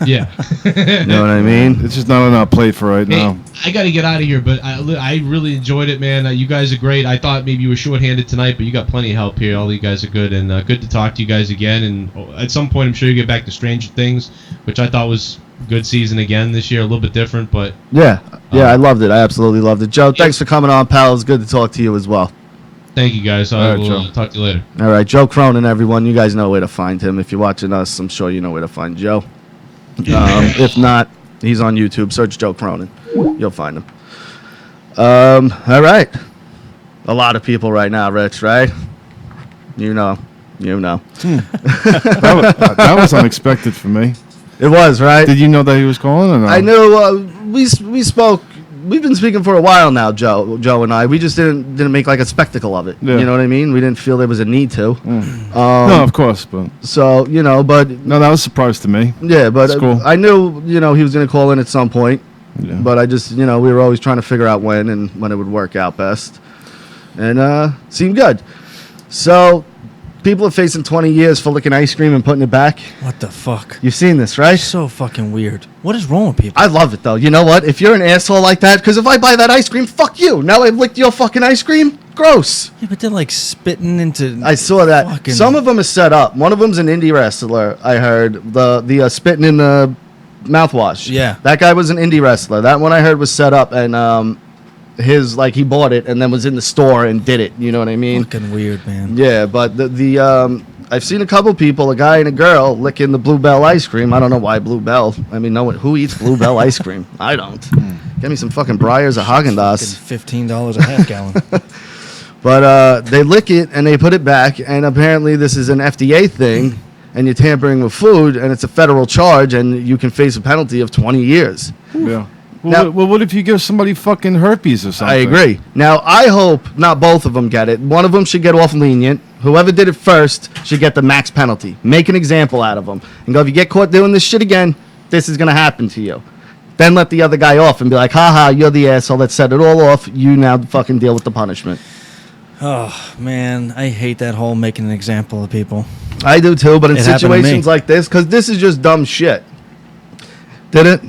Yeah. You know what I mean? It's just not on our plate for right Hey, now. I got to get out of here, but I really enjoyed it, man. You guys are great. I thought maybe you were short-handed tonight, but you got plenty of help here. All you guys are good, and good to talk to you guys again. And at some point, I'm sure you get back to Stranger Things, which I thought was a good season again this year, a little bit different, but Yeah. Yeah, I loved it. I absolutely loved it. Joe, thanks for coming on, pal. It's good to talk to you as well. thank you guys. I All right, will Joe. talk to you later. All right, Joe Cronin, everyone. You guys know where to find him. If you're watching us, I'm sure you know where to find Joe. If not, he's on YouTube. Search Joe Cronin. You'll find him. All right. A lot of people right now, Rich, right? You know. That was unexpected for me. It was, right? Did you know that he was calling? Or no? I knew we spoke. We've been speaking for a while now, Joe and I. We just didn't make like a spectacle of it. Yeah. You know what I mean? We didn't feel there was a need to. No, of course, but So but no, that was a surprise to me. yeah, but That's cool. I knew he was gonna call in at some point. Yeah. But I just we were always trying to figure out when it would work out best, and seemed good. So people are facing 20 years for licking ice cream and putting it back. What the fuck? You've seen this, right? So fucking weird. What is wrong with people? I love it though. You know what? If you're an asshole like that, because if I buy that ice cream, fuck you. Now I've licked your fucking ice cream. Gross. Yeah, but they're like spitting into. I saw that. Fucking- Some of them is set up. One of them's an indie wrestler. I heard the spitting in the mouthwash. Yeah. That guy was an indie wrestler. That one I heard was set up, and his he bought it and then was in the store and did it. You know what I mean? Fucking weird, man. Yeah, but the I've seen a couple people, a guy and a girl, licking the Bluebell ice cream. I don't know why Bluebell. I mean, who eats Bluebell ice cream? I don't. Get me some fucking Breyers or Haagen-Dazs. Fucking $15 a half gallon. But they lick it and they put it back, and apparently this is an FDA thing, and you're tampering with food, and it's a federal charge, and you can face a penalty of 20 years. Yeah. Now- Well, what if you give somebody fucking herpes or something? I agree. Now, I hope not both of them get it. One of them should get off lenient. Whoever did it first should get the max penalty. Make an example out of them. And go, if you get caught doing this shit again, this is going to happen to you. Then let the other guy off and be like, haha, you're the asshole. Let's set it all off. You now fucking deal with the punishment. Oh, man. I hate that whole making an example of people. I do too, but in It happened to me. situations like this, because this is just dumb shit. Did it?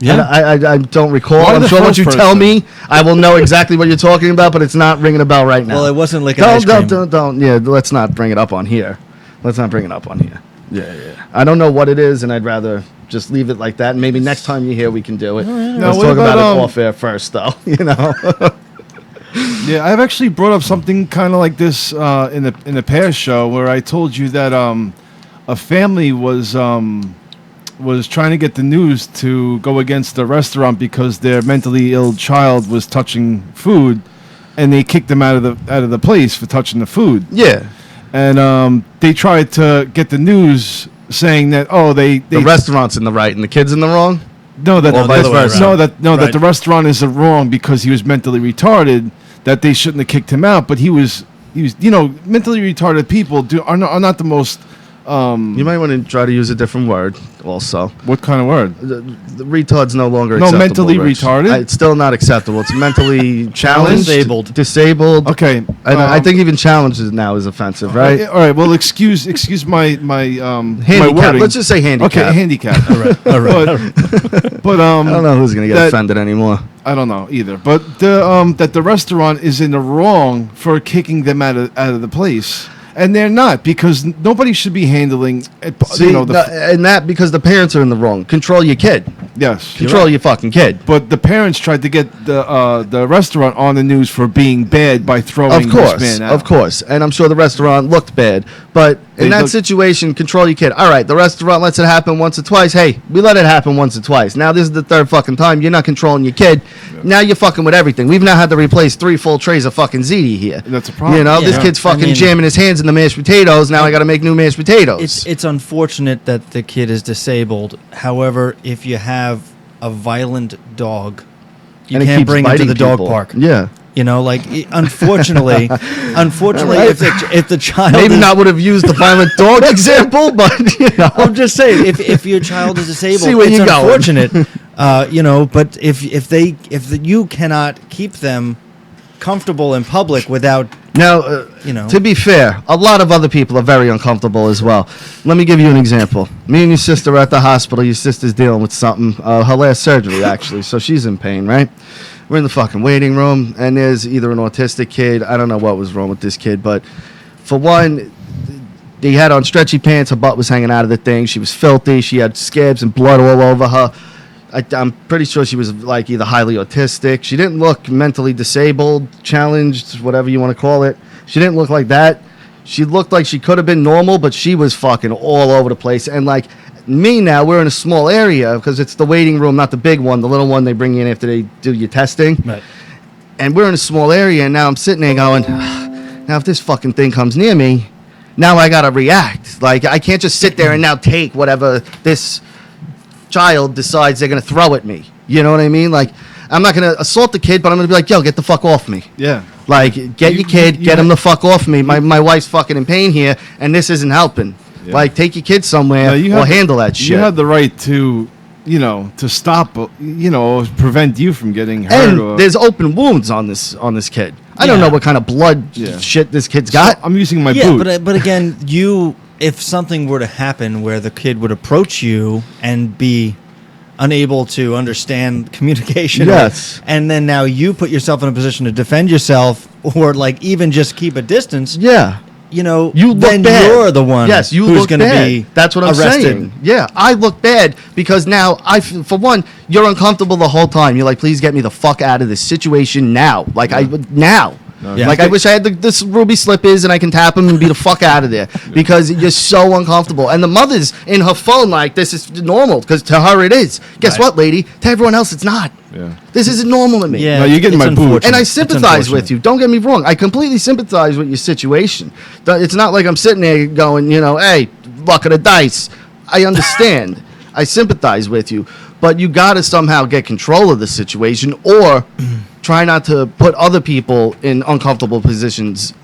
Yeah. I don't recall. Why I'm the sure once first you tell person? me, I will know exactly what you're talking about, but it's not ringing a bell right now. Well, it wasn't like an ice cream. Don't. Yeah, let's not bring it up on here. Let's not bring it up on here. Yeah. I don't know what it is, and I'd rather just leave it like that. And maybe next time you're here, we can do it. Now, Let's what talk about about, it off air first, though. Yeah, I've actually brought up something kind of like this in the past show where I told you that a family was was trying to get the news to go against the restaurant because their mentally ill child was touching food, and they kicked them out of the place for touching the food. Yeah. And they tried to get the news saying that the restaurant's in the right and the kid's in the wrong. No, that Or vice versa. that Right. the restaurant is wrong because he was mentally retarded. That they shouldn't have kicked him out, but he was mentally retarded people are not the most. You might want to try to use a different word also. What kind of word? The retard's no longer No, acceptable. mentally Rich. retarded? It's still not acceptable. It's mentally challenged. Disabled. Okay. And I think even challenged now is offensive, right? All right. Well, excuse my my Handicap. wording. Let's just say handicap. Okay, handicap. All right. But I don't know who's going to get offended anymore. I don't know either. But that the restaurant is in the wrong for kicking them out of the place. And they're not, because nobody should be handling. And that because the parents are in the wrong. Control your kid. Yes. Control your fucking kid. But the parents tried to get the restaurant on the news for being bad by throwing this man out. Of course. And I'm sure the restaurant looked bad. But in that situation, control your kid. All right, the restaurant lets it happen once or twice. Hey, we let it happen once or twice. Now this is the third fucking time. You're not controlling your kid. Yeah. Now you're fucking with everything. We've now had to replace 3 full trays of fucking ziti here. That's a problem. This kid's fucking jamming his hands in the mashed potatoes. Now I got to make new mashed potatoes. It's unfortunate that the kid is disabled. However, if you have a violent dog, you and can't bring him to the dog people. park. Yeah. Unfortunately, if the child maybe not would have used the violent dog example, but I'm just saying if your child is disabled, See where it's you're going. unfortunate. But if you cannot keep them comfortable in public without now, to be fair, a lot of other people are very uncomfortable as well. Let me give you an example. Me and your sister are at the hospital. Your sister's dealing with something, her last surgery actually, so she's in pain, right? We're in the fucking waiting room, and there's either an autistic kid. I don't know what was wrong with this kid, but for one, they had on stretchy pants. Her butt was hanging out of the thing. She was filthy. She had scabs and blood all over her. I'm pretty sure she was like either highly autistic. She didn't look mentally disabled, challenged, whatever you want to call it. She didn't look like that. She looked like she could have been normal, but she was fucking all over the place. And like me now, we're in a small area because it's the waiting room, not the big one, the little one they bring you in after they do your testing. Right. And we're in a small area, and now I'm sitting there going, now if this fucking thing comes near me, now I got to react. Like, I can't just sit there and now take whatever this child decides they're going to throw at me. You know what I mean? Like, I'm not going to assault the kid, but I'm going to be like, yo, get the fuck off me. Yeah. Like, get your kid, get him the fuck off me. My wife's fucking in pain here, and this isn't helping. Yeah. Like, take your kid somewhere or handle that shit. You have the right to, to stop, prevent you from getting hurt. And there's open wounds on this kid. I don't know what kind of blood shit this kid's got. So I'm using my boot. But again, if something were to happen where the kid would approach you and be unable to understand communication, and then now you put yourself in a position to defend yourself or like even just keep a distance. Yeah. You look then bad. You're the one who's going to be That's what I'm arrested. saying. Yeah, I look bad because now, for one, you're uncomfortable the whole time. You're like, please get me the fuck out of this situation now. Like, now. Yeah. Like, I wish I had this ruby slippers and I can tap him and be the fuck out of there because you're so uncomfortable. And the mother's in her phone like, this is normal because to her it is. Guess what, lady? To everyone else, it's not. Yeah. This isn't normal to me. Yeah, no, you're getting my boot. And I sympathize with you. Don't get me wrong. I completely sympathize with your situation. It's not like I'm sitting there going, hey, luck of the dice. I understand. I sympathize with you. But you got to somehow get control of the situation or try not to put other people in uncomfortable positions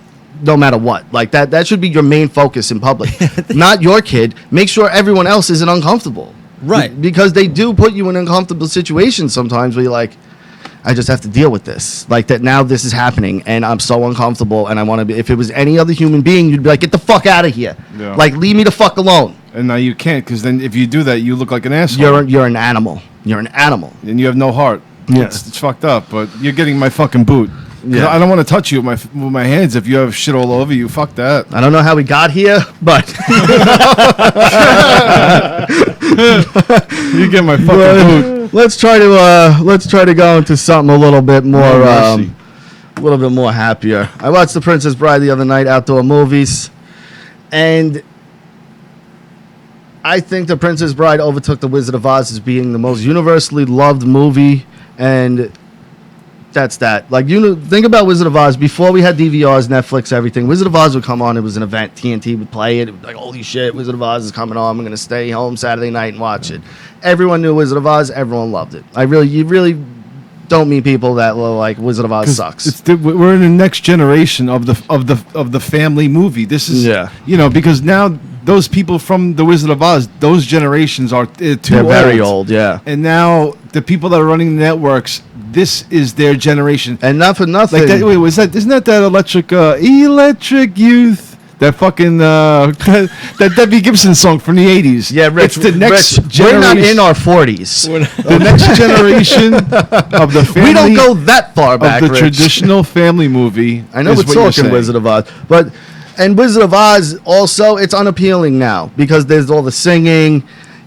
no matter what. Like, that should be your main focus in public. Not your kid. Make sure everyone else isn't uncomfortable. Right. Because they do put you in uncomfortable situations sometimes where you're like, I just have to deal with this. Like, that now this is happening and I'm so uncomfortable and I want to be. If it was any other human being, you'd be like, get the fuck out of here. Yeah. Like, leave me the fuck alone. And now you can't, because then if you do that, you look like an asshole. You're an animal. You're an animal. And you have no heart. Yeah. It's fucked up, but you're getting my fucking boot. Yeah. I don't want to touch you with my hands if you have shit all over you. Fuck that. I don't know how we got here, but you get my fucking boot. Let's try to go into something a little bit more happier. I watched The Princess Bride the other night, outdoor movies, and I think The Princess Bride overtook The Wizard of Oz as being the most universally loved movie, and that's that. Like, think about Wizard of Oz. Before we had DVRs, Netflix, everything, Wizard of Oz would come on. It was an event. TNT would play it. It would be like, holy shit, Wizard of Oz is coming on. I'm going to stay home Saturday night and watch it. Everyone knew Wizard of Oz. Everyone loved it. You really don't meet people that were like, Wizard of Oz sucks. We're in the next generation of the family movie. This is, because now those people from the Wizard of Oz, those generations are they're very old, yeah. And now the people that are running the networks, this is their generation. And not for nothing. Like isn't that electric youth? That fucking that Debbie Gibson song from the 80s. Yeah, Rich. It's the next Rich, generation. we're not in our 40s. The next generation of the family. We don't go that far back, of the Rich. traditional family movie. I know we're talking Wizard of Oz, and Wizard of Oz also, it's unappealing now because there's all the singing.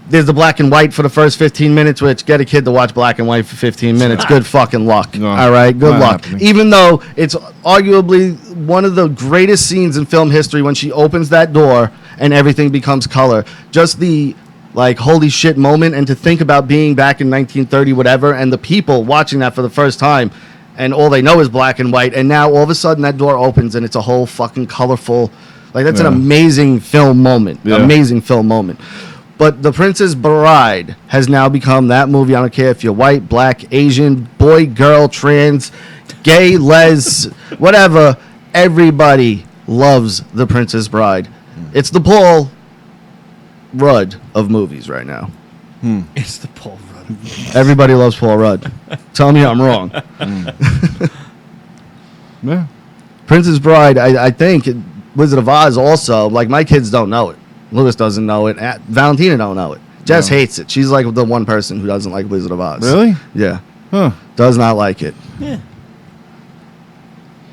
There's the black and white for the first 15 minutes, which get a kid to watch black and white for 15 minutes. Good fucking luck. No, all right, good luck. Happening. Even though it's arguably one of the greatest scenes in film history when she opens that door and everything becomes color. Just the holy shit moment, and to think about being back in 1930 whatever, and the people watching that for the first time, and all they know is black and white, and now all of a sudden that door opens and it's a whole fucking colorful, that's an amazing film moment. Yeah. Amazing film moment. But The Princess Bride has now become that movie. I don't care if you're white, black, Asian, boy, girl, trans, gay, les, whatever. Everybody loves The Princess Bride. It's the Paul Rudd of movies right now. It's the Paul Rudd. Everybody loves Paul Rudd. Tell me I'm wrong. Yeah. Princess Bride, I think, Wizard of Oz also, my kids don't know it. Lewis doesn't know it. Valentina don't know it. Jess hates it. She's like the one person who doesn't like Wizard of Oz. Really? Yeah. Huh. Does not like it. Yeah.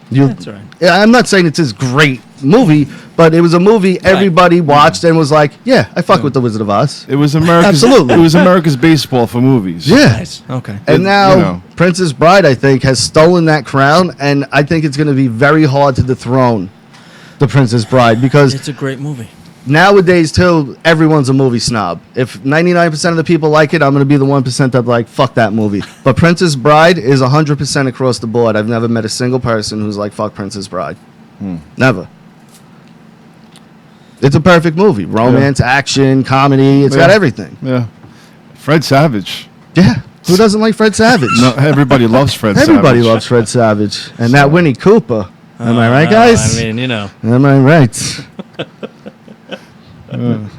That's right. Yeah, I'm not saying it's this great movie, but it was a movie everybody watched and was like, yeah, I fuck with the Wizard of Oz. It was America's Absolutely. It was America's baseball for movies. Yeah. Nice. Okay. And now Princess Bride, I think, has stolen that crown, and I think it's going to be very hard to dethrone The Princess Bride because It's a great movie. nowadays, too, everyone's a movie snob. If 99% of the people like it, I'm going to be the 1% that like, fuck that movie. But Princess Bride is 100% across the board. I've never met a single person who's like, fuck Princess Bride. Never. It's a perfect movie. Romance, action, comedy. It's got everything. Yeah. Fred Savage. Yeah. Who doesn't like Fred Savage? No, everybody loves Fred Savage. Everybody loves Fred Savage. And that Winnie Cooper. Am I right, guys? I mean, Am I right?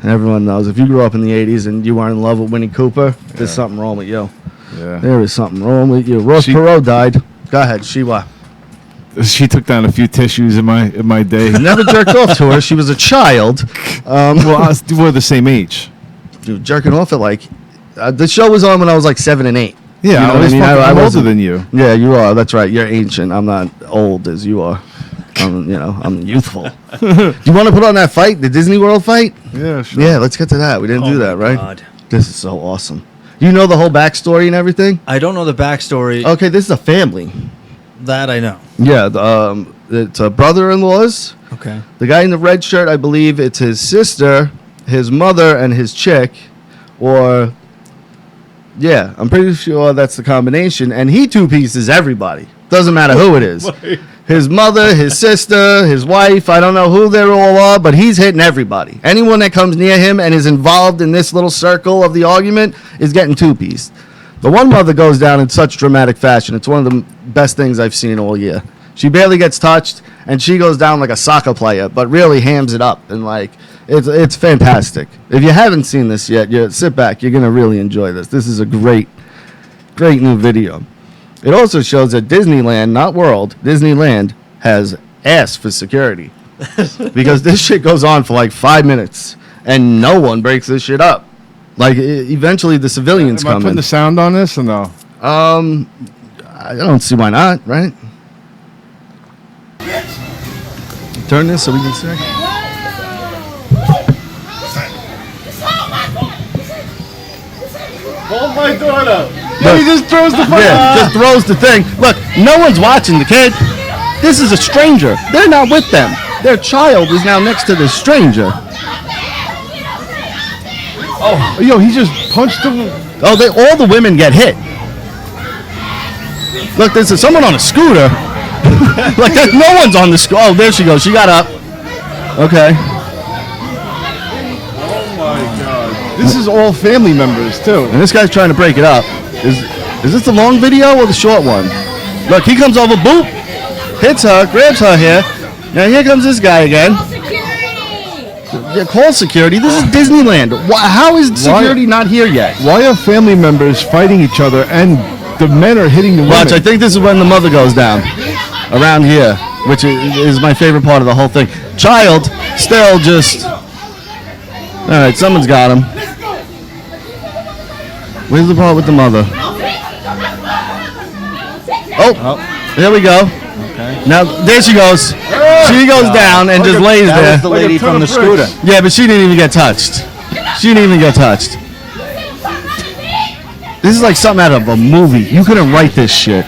Everyone knows. If you grew up in the 80s and you weren't in love with Winnie Cooper, there's something wrong with you. Yeah. There is something wrong with you. Ross Perot died. Go ahead, Shiwa. She took down a few tissues in my day. Never jerked off to her. She was a child. We're the same age. Dude, jerking off at the show was on when I was like 7 and 8. Yeah, You know what I mean? I'm older wasn't- than you. Yeah, you are. That's right. You're ancient. I'm not old as you are. I'm youthful. Do you want to put on that fight, the Disney World fight? Yeah, sure. Yeah, let's get to that. We didn't do that, right? God. This is so awesome. You know the whole backstory and everything? I don't know the backstory. Okay, this is a family. That I know. Yeah, it's a brother-in-laws. Okay. The guy in the red shirt, I believe it's his sister, his mother, and his chick. Or, yeah, I'm pretty sure that's the combination. And he two-pieces everybody. Doesn't matter who it is. His mother, his sister, his wife, I don't know who they all are, but he's hitting everybody. Anyone that comes near him and is involved in this little circle of the argument is getting two-pieced. The one mother goes down in such dramatic fashion. It's one of the best things I've seen all year. She barely gets touched, and she goes down like a soccer player, but really hams it up. And, it's fantastic. If you haven't seen this yet, sit back. You're going to really enjoy this. This is a great, great new video. It also shows that Disneyland, not World, Disneyland has asked for security. Because this shit goes on for 5 minutes, and no one breaks this shit up. Eventually the civilians Am I come putting in. the sound on this or no? I don't see why not, right? Turn this so we can see. Hold my daughter. Look, He just throws the phone. just throws the thing. Look, no one's watching the kid. This is a stranger. They're not with them. Their child is now next to this stranger. Oh, yo, he just punched him. Oh, all the women get hit. Look, there's someone on a scooter. Like, no one's on the scooter. Oh, there she goes. She got up. Okay. Oh my God. This is all family members too. And this guy's trying to break it up. Is this the long video or the short one? Look, he comes over, boop, hits her, grabs her here. Now here comes this guy again. Yeah, call security. This is Disneyland. How is security not here yet? Why are family members fighting each other and the men are hitting the women? Watch, I think this is when the mother goes down. Around here, which is my favorite part of the whole thing. Child, still just... Alright, someone's got him. Where's the part with the mother? Oh, there we go. Okay. Now, there she goes. She goes down and just lays there. That was the lady from the scooter. Yeah, but she didn't even get touched. She didn't even get touched. This is like something out of a movie. You couldn't write this shit.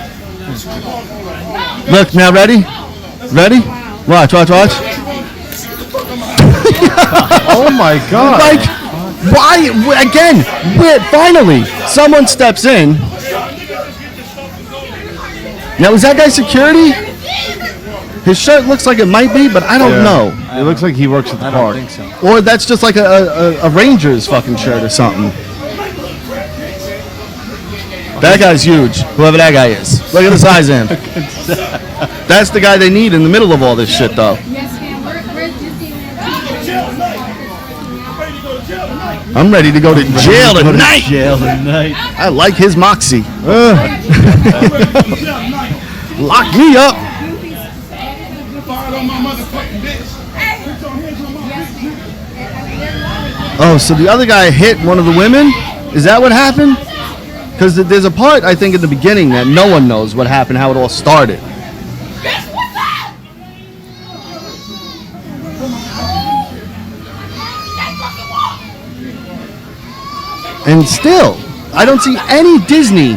Look, now ready? Ready? Watch. Oh my God. Like, why? Again, finally, someone steps in. Now, is that guy security? His shirt looks like it might be, but I don't know. It looks like he works at the park. I don't think so. Or that's just like a Rangers fucking shirt or something. That guy's huge, whoever that guy is. Look at the size of him. That's the guy they need in the middle of all this shit, though. Yes, ma'am. Where's Disneyland? I'm ready to go to jail tonight. Jail tonight. I like his moxie. Lock me up. Oh, so the other guy hit one of the women? Is that what happened? Because there's a part, I think, in the beginning that no one knows what happened, how it all started. And still, I don't see any Disney.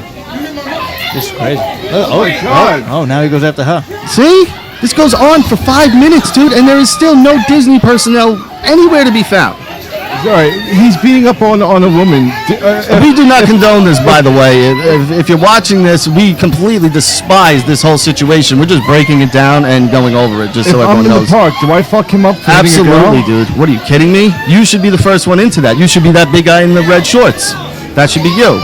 This is crazy. Oh my God. Oh, now he goes after her. See? This goes on for 5 minutes, dude, and there is still no Disney personnel anywhere to be found. All right, he's beating up on a woman. We do not condone this, by the way. If you're watching this, we completely despise this whole situation. We're just breaking it down and going over it, just so If I'm everyone in the knows. park, do I fuck him up for hitting a girl? Absolutely, dude. What are you kidding me? You should be the first one into that. You should be that big guy in the red shorts. That should be you.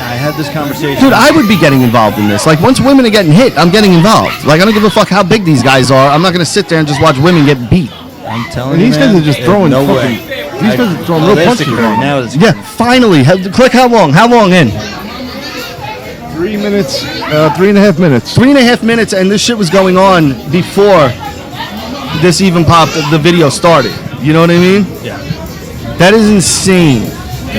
I had this conversation. Dude, I would be getting involved in this. Like, once women are getting hit, I'm getting involved. Like, I don't give a fuck how big these guys are. I'm not going to sit there and just watch women get beat. I'm telling And you, these guys man, are just there's throwing no fucking... way. These guys are throwing real there's punches. security. Now it's Yeah, finally. Click how long? How long in? 3 minutes, 3.5 minutes. 3.5 minutes, and this shit was going on before this even popped. The video started. You know what I mean? Yeah. That is insane.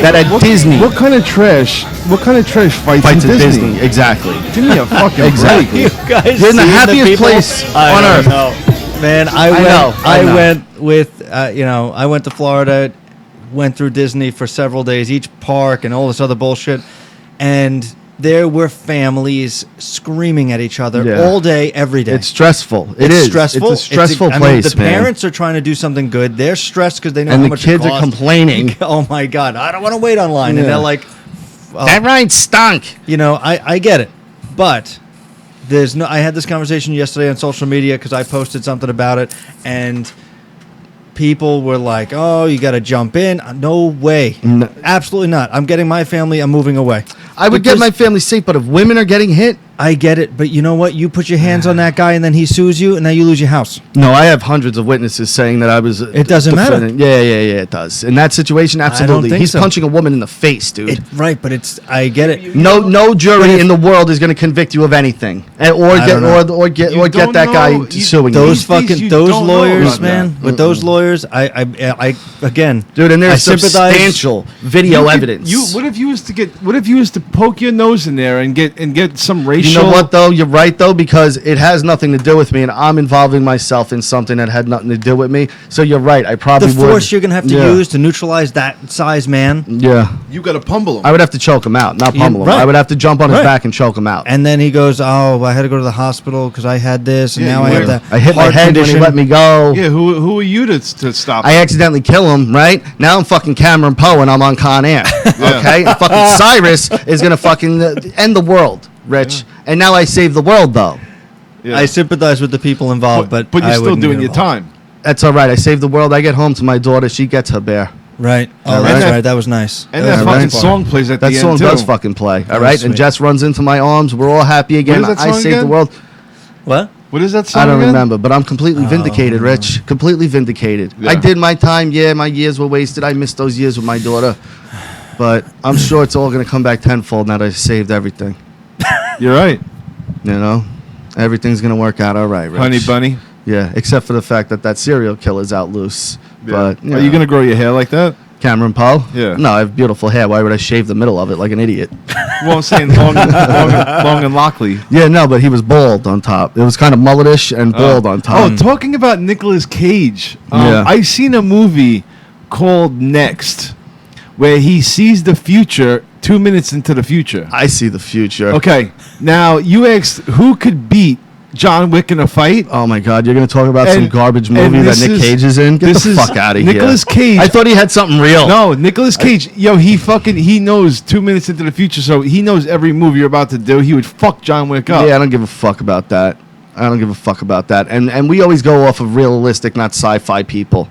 That at Disney What kind of trash fights fights in at Disney? Disney. Exactly. Give me a fucking Exactly. You guys You're in the seen happiest people? place I on don't earth. know. Man, I know. went with, I went to Florida, went through Disney for several days, each park and all this other bullshit, and there were families screaming at each other Yeah. all day, every day. It's stressful. It's stressful. It's a stressful I mean, place, the man. parents are trying to do something good. They're stressed because they know And how the much kids it are costs. complaining. Oh my God, I don't want to wait online. And Yeah. they're like, That ride stunk. you know, I get it, but there's no. I had this conversation yesterday on social media because I posted something about it, and people were like, "Oh, you got to jump in." No way, No. absolutely not. I'm getting my family. I'm moving away. I would get my family safe, but if women are getting hit, I get it, but you know what? You put your hands on that guy, and then he sues you, and now you lose your house. no, I have hundreds of witnesses saying that I was. It doesn't matter. Yeah, it does. In that situation, absolutely. think He's so. punching a woman in the face, dude. Right, but it's. I get it. No jury in the world is going to convict you of anything, or don't know. get You get that don't guy know. suing Those These days fucking you those don't know lawyers, about man. With those lawyers, I again, dude. And I there's sympathize. substantial video evidence. What if you was to poke your nose in there and get some racial racial. You know what though? You're right though, because it has nothing to do with me, and I'm involving myself in something that had nothing to do with me. So you're right. I probably The would. force you're gonna have to use to neutralize that size man. Yeah. You got to pummel him. I would have to choke him out, not pummel him. right. I would have to jump on his Right. back and choke him out. And then he goes, "Oh, I had to go to the hospital because I had this, and Yeah, now you I have were. that." I hit my heart head condition. when he let me go. Yeah, who are you to stop? I accidentally kill him, right? Now I'm fucking Cameron Poe and I'm on Con Air. Okay? And fucking Cyrus is going to fucking end the world, Rich. And now I save the world, though. Yeah. I sympathize with the people involved, but you're I still wouldn't doing get your involved. time. That's all right. I save the world. I get home to my daughter. She gets her bear. Right. Oh, All that's right. right. That was nice. And That that was fucking fun. song plays at That the song end, too. does fucking play. All was right? And sweet. Jess runs into my arms. We're all happy again. What is that I song saved the again? world. What? What is that song I don't again? remember, but I'm completely vindicated, Rich. Completely vindicated. Yeah. I did my time. Yeah, my years were wasted. I missed those years with my daughter. But I'm sure it's all going to come back tenfold now that I saved everything. You're right. You know? Everything's going to work out all right, Rich. Honey bunny. Yeah, except for the fact that serial killer's out loose. But Are you going to grow your hair like that? Cameron Poe? Yeah. No, I have beautiful hair. Why would I shave the middle of it like an idiot? Well, I'm saying long and lockly. Yeah, no, but he was bald on top. It was kind of mulletish and bald on top. Oh, talking about Nicolas Cage. Yeah. I seen a movie called Next where he sees the future 2 minutes into the future. I see the future. Okay, now you asked who could beat John Wick in a fight. Oh my God, you're gonna talk about some And- garbage and movie that this Nick is- Cage is in? Get this the is fuck out of here. Nicolas Cage. I thought he had something real. No, Nicolas Cage. Yo, he knows 2 minutes into the future, so he knows every move you're about to do. He would fuck John Wick up. Yeah, I don't give a fuck about that. I don't give a fuck about that. And we always go off of realistic, not sci-fi people.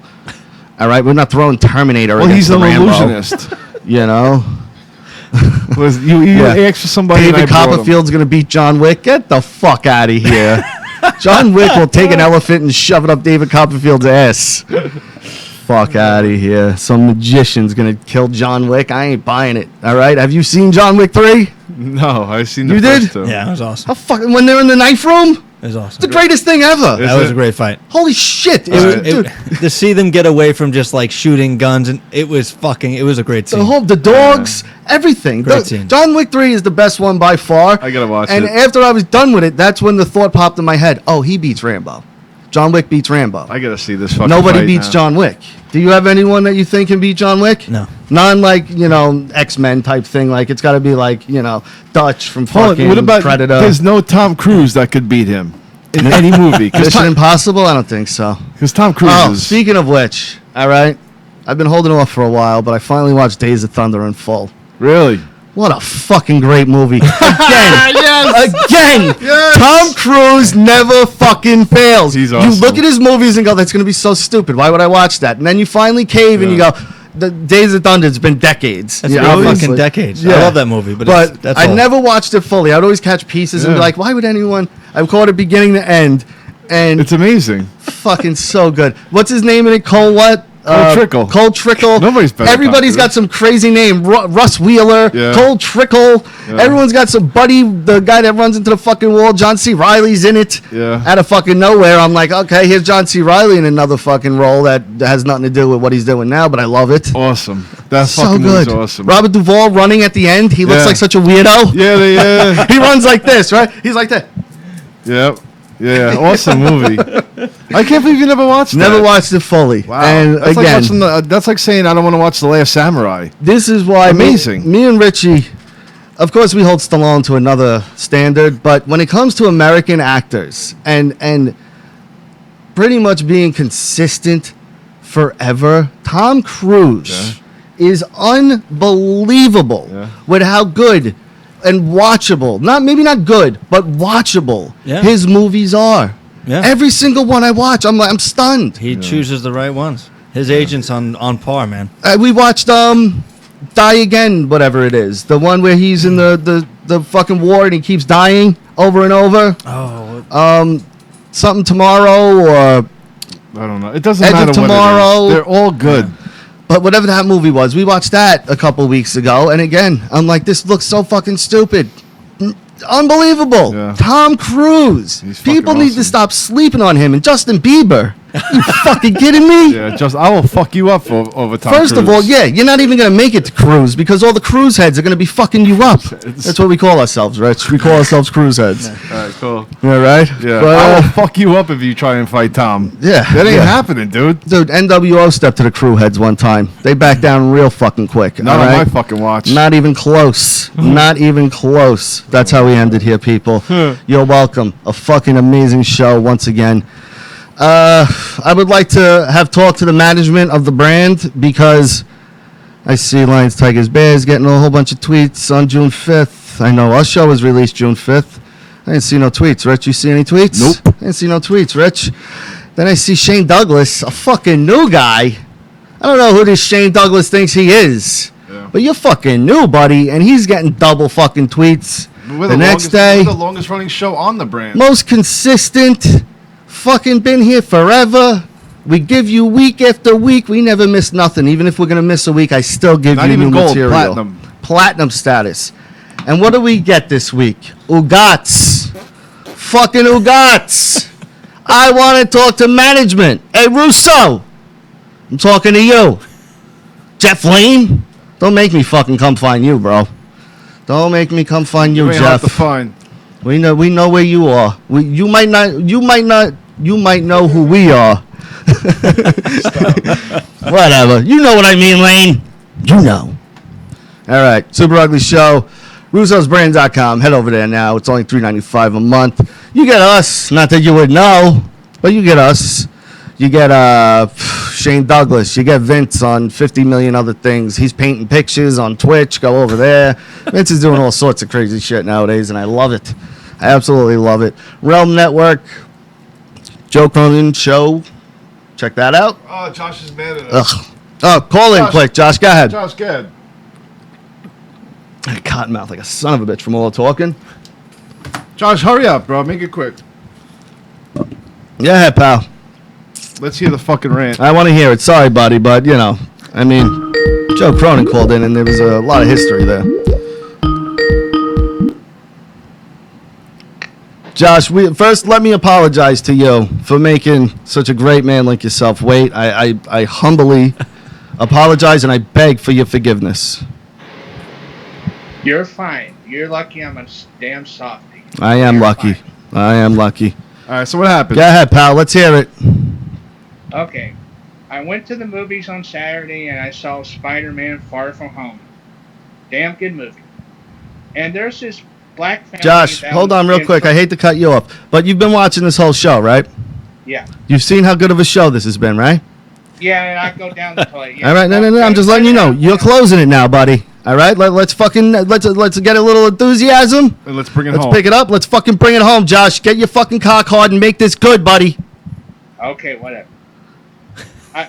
All right, we're not throwing Terminator. Well, against he's an the Rambo, illusionist. You know, You Yeah. asked for somebody. and I David brought him. Copperfield's gonna beat John Wick. Get the fuck out of here. John Wick will take an elephant and shove it up David Copperfield's ass. Fuck out of here. Some magician's gonna kill John Wick. I ain't buying it. All right. Have you seen John Wick 3? No, I've seen the You first did? two. Yeah, it was awesome. How fucking when they're in the knife room? It was It's awesome. the greatest thing ever. That was a great fight. Holy shit. It, to see them get away from just like shooting guns, and it was a great scene. The dogs, everything. Great scene. John Wick 3 is the best one by far. I gotta watch and it. after I was done with it, that's when the thought popped in my head. Oh, he beats Rambo. John Wick beats Rambo. I gotta see this fucking Nobody fight beats now. John Wick. Do you have anyone that you think can beat John Wick? No. None, like, X-Men type thing. Like, it's got to be like, Dutch from Hold fucking on, what about Predator. There's no Tom Cruise that could beat him in any movie. Mission Impossible? I don't think so. Because Tom Cruise Oh, is... speaking of which, all right, I've been holding off for a while, but I finally watched Days of Thunder in full. Really? What a fucking great movie. Again. Tom Cruise never fucking fails. He's You awesome. look at his movies and go, that's going to be so stupid. Why would I watch that? And then you finally cave and you go, the Days of Thunder, it's been decades. That's Yeah, been obviously. fucking decades. I Yeah. love that movie, but that's I all. never watched it fully. I would always catch pieces and be Yeah. like, why would anyone? I caught it beginning to end. And It's amazing. fucking so good. What's his name in it? Cole what? Cole Trickle. Cole Trickle. Nobody's better than Everybody's Tom got Cruise. some crazy name. Russ Wheeler. Yeah. Cole Trickle. Yeah. Everyone's got some buddy. The guy that runs into the fucking wall. John C. Riley's in it. Yeah. Out of fucking nowhere. I'm like, okay, here's John C. Riley in another fucking role that has nothing to do with what he's doing now, but I love it. Awesome. That So fucking movie's good. awesome. Robert Duvall running at the end. He looks Yeah. like such a weirdo. Yeah. He runs like this, right? He's like that. Yep. Yeah. Awesome movie. I can't believe you never watched Never that. watched it fully. Wow. And that's again, like watching that's like saying I don't want to watch The Last Samurai. this is why Amazing. Me and Richie, of course, we hold Stallone to another standard, but when it comes to American actors and pretty much being consistent forever, Tom Cruise is unbelievable with how good and watchable, maybe not good, but watchable his movies are. Yeah. Every single one I watch, I'm stunned. He chooses the right ones. His agent's on par, man. We watched Die Again, whatever it is. The one where he's in the fucking war and he keeps dying over and over. Oh, Something Tomorrow or I don't know. It doesn't Edge of matter Tomorrow. what it is. They're all good. but whatever that movie was. We watched that a couple weeks ago, and again, I'm like, this looks so fucking stupid. Unbelievable. Yeah. Tom Cruise. He's fucking People need to awesome. stop sleeping on him. And Justin Bieber. You fucking kidding me? Yeah, just I will fuck you up over Tom First of Cruise. all, yeah, you're not even gonna make it to cruise because all the cruise heads are gonna be fucking you up. That's what we call ourselves, Rich. We call ourselves cruise heads. All right, cool. Yeah, right. Yeah, But, I will fuck you up if you try and fight Tom. yeah, That ain't yeah. happening, dude. Dude, NWO stepped to the crew heads one time. They backed down real fucking quick. Not all on right? my fucking watch. Not even close. Not even close. That's how we ended here, people. You're welcome. A fucking amazing show once again. I would like to have talked to the management of the brand because I see Lions, Tigers, Bears getting a whole bunch of tweets on June 5th. I know our show was released June 5th. I didn't see no tweets. Rich, you see any tweets? Nope. I didn't see no tweets, Rich. Then I see Shane Douglas, a fucking new guy. I don't know who this Shane Douglas thinks he is. Yeah. But you're fucking new, buddy, and he's getting double fucking tweets. We're the next day, we're the longest running show on the brand. most consistent, fucking been here forever. We give you week after week. We never miss nothing. Even if we're gonna miss a week, I still give Not you even new gold, material. platinum. Platinum status. And what do we get this week? Ugats. Fucking Ugats. I want to talk to management. Hey, Russo. I'm talking to you. Jeff Lane. Don't make me fucking come find you, bro. Don't make me come find you, You ain't hard Jeff. to find. We know where you are. You might know who we are. Whatever. You know what I mean, Lane. You know. All right. Super Ugly Show. Russo'sBrand.com. Head over there now. It's only $3.95 a month. You get us. Not that you would know, but you get us. You get Shane Douglas. You get Vince on 50 million other things. He's painting pictures on Twitch. Go over there. Vince is doing all sorts of crazy shit nowadays, and I love it. I absolutely love it. Realm Network. Joe Cronin Show. Check that out. Oh, Josh is mad at us. Ugh. Oh, call in Josh. quick, Josh. Go ahead. Josh, good. Cottonmouth like a son of a bitch from all the talking. Josh, hurry up, bro. Make it quick. Yeah, pal. Let's hear the fucking rant. I want to hear it. Sorry, buddy, but, you know, I mean, Joe Cronin called in, and there was a lot of history there. Josh, first let me apologize to you for making such a great man like yourself wait. I humbly apologize, and I beg for your forgiveness. You're fine. You're lucky I'm a damn softie. I am You're lucky. fine. I am lucky. All right, so what happened? Go ahead, pal. Let's hear it. Okay. I went to the movies on Saturday and I saw Spider-Man Far From Home. Damn good movie. And there's this black family. Josh, that hold was on real in- quick. I hate to cut you off, but you've been watching this whole show, right? Yeah. You've seen how good of a show this has been, right? Yeah, and I go down the toilet. Yeah. All right, no. I'm just letting you know. You're closing it now, buddy. All right, let's get a little enthusiasm. And let's bring it Let's home. pick it up. Let's fucking bring it home, Josh. Get your fucking cock hard and make this good, buddy. Okay, whatever.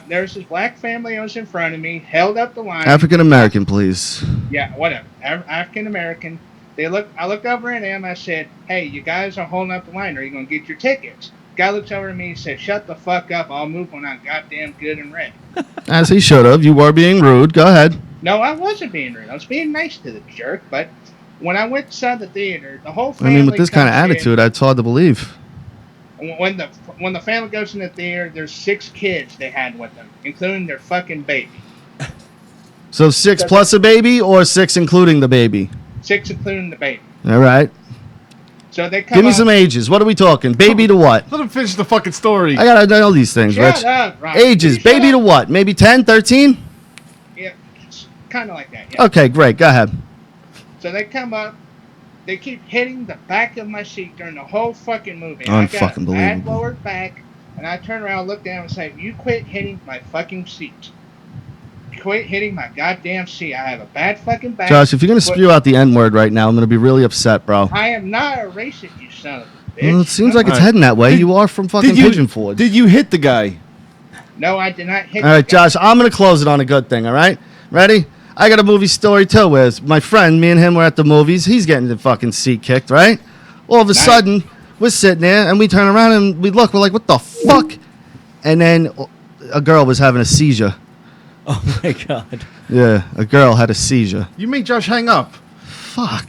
There's this black family that was in front of me, held up the line. African American, please. Yeah, whatever. African American. I looked over at him. I said, "Hey, you guys are holding up the line. Are you gonna get your tickets?" Guy looks over at me and said, "Shut the fuck up. I'll move when I'm goddamn good and ready." As he should have. You were being rude. Go ahead. No, I wasn't being rude. I was being nice to the jerk. But when I went inside the theater, the whole I family. mean, with this kind of comes in. attitude, it's hard to believe. When the family goes in the theater, there's 6 kids they had with them, including their fucking baby. So 6 plus a baby, or 6 including the baby? 6 including the baby. All right. So they come Give me up- some ages. What are we talking? Baby to what? Let him finish the fucking story. I gotta know these things, Shut Rich. up, Rob. Ages. Shut Baby up. to what? Maybe 10, 13? Yeah, kind of like that. Yeah. Okay, great. Go ahead. So they come up, they keep hitting the back of my seat during the whole fucking movie. Unfucking I got a bad believable. lowered back, and I turn around, look down, and say, "You quit hitting my fucking seat. Quit hitting my goddamn seat. I have a bad fucking back." Josh, if you're gonna Quit- spew out the N word right now, I'm gonna be really upset, bro. I am not a racist, you son of a bitch. Well, it seems like it's Alright. heading that way. Did- You are from fucking Pigeon Forge. Did you hit the guy? No, I did not hit. All right, the guy. Josh, I'm going to close it on a good thing, all right? Ready? I got a movie story, too, where my friend, me and him were at the movies. He's getting the fucking seat kicked, right? All of a Nice. sudden, we're sitting there, and we turn around, and we look. We're like, what the fuck? And then a girl was having a seizure. Oh my god. Yeah, a girl had a seizure. You made Josh hang up. Fuck.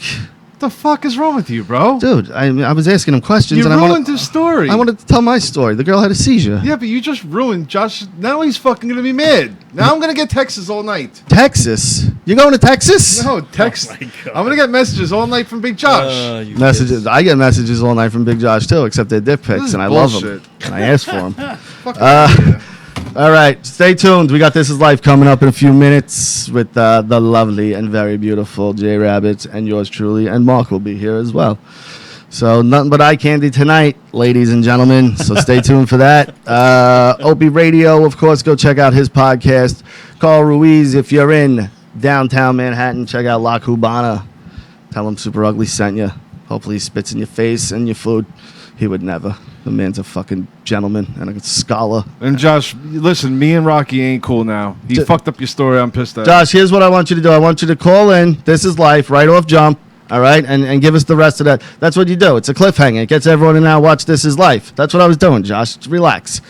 What the fuck is wrong with you, bro? Dude, I was asking him questions. You and ruined his story. I wanted to tell my story. The girl had a seizure. Yeah, but you just ruined Josh. Now he's fucking gonna be mad. Now I'm gonna get texts all night. Texas? You going to Texas? No, text. I'm gonna get messages all night from Big Josh. Messages. I get messages all night from Big Josh too, except they're dick pics, and I love them. And I ask for them. Fuck yeah. All right, stay tuned. We got This Is Life coming up in a few minutes with the lovely and very beautiful J Rabbit and yours truly, and Mark will be here as well. So nothing but eye candy tonight, ladies and gentlemen. So stay tuned for that. Opie Radio, of course, go check out his podcast. Carl Ruiz, if you're in downtown Manhattan, check out La Cubana. Tell him Super Ugly sent you. Hopefully he spits in your face and your food. He would never. The man's a fucking gentleman and a scholar. And Josh, listen, me and Rocky ain't cool now. He fucked up your story. I'm pissed at. Josh, here's what I want you to do. I want you to call in. This Is Life, right off jump. All right, and give us the rest of that. That's what you do. It's a cliffhanger. It gets everyone to now watch This Is Life. That's what I was doing, Josh. Just relax.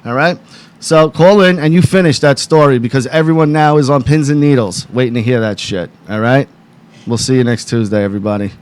All right? So call in and you finish that story because everyone now is on pins and needles waiting to hear that shit. All right? We'll see you next Tuesday, everybody.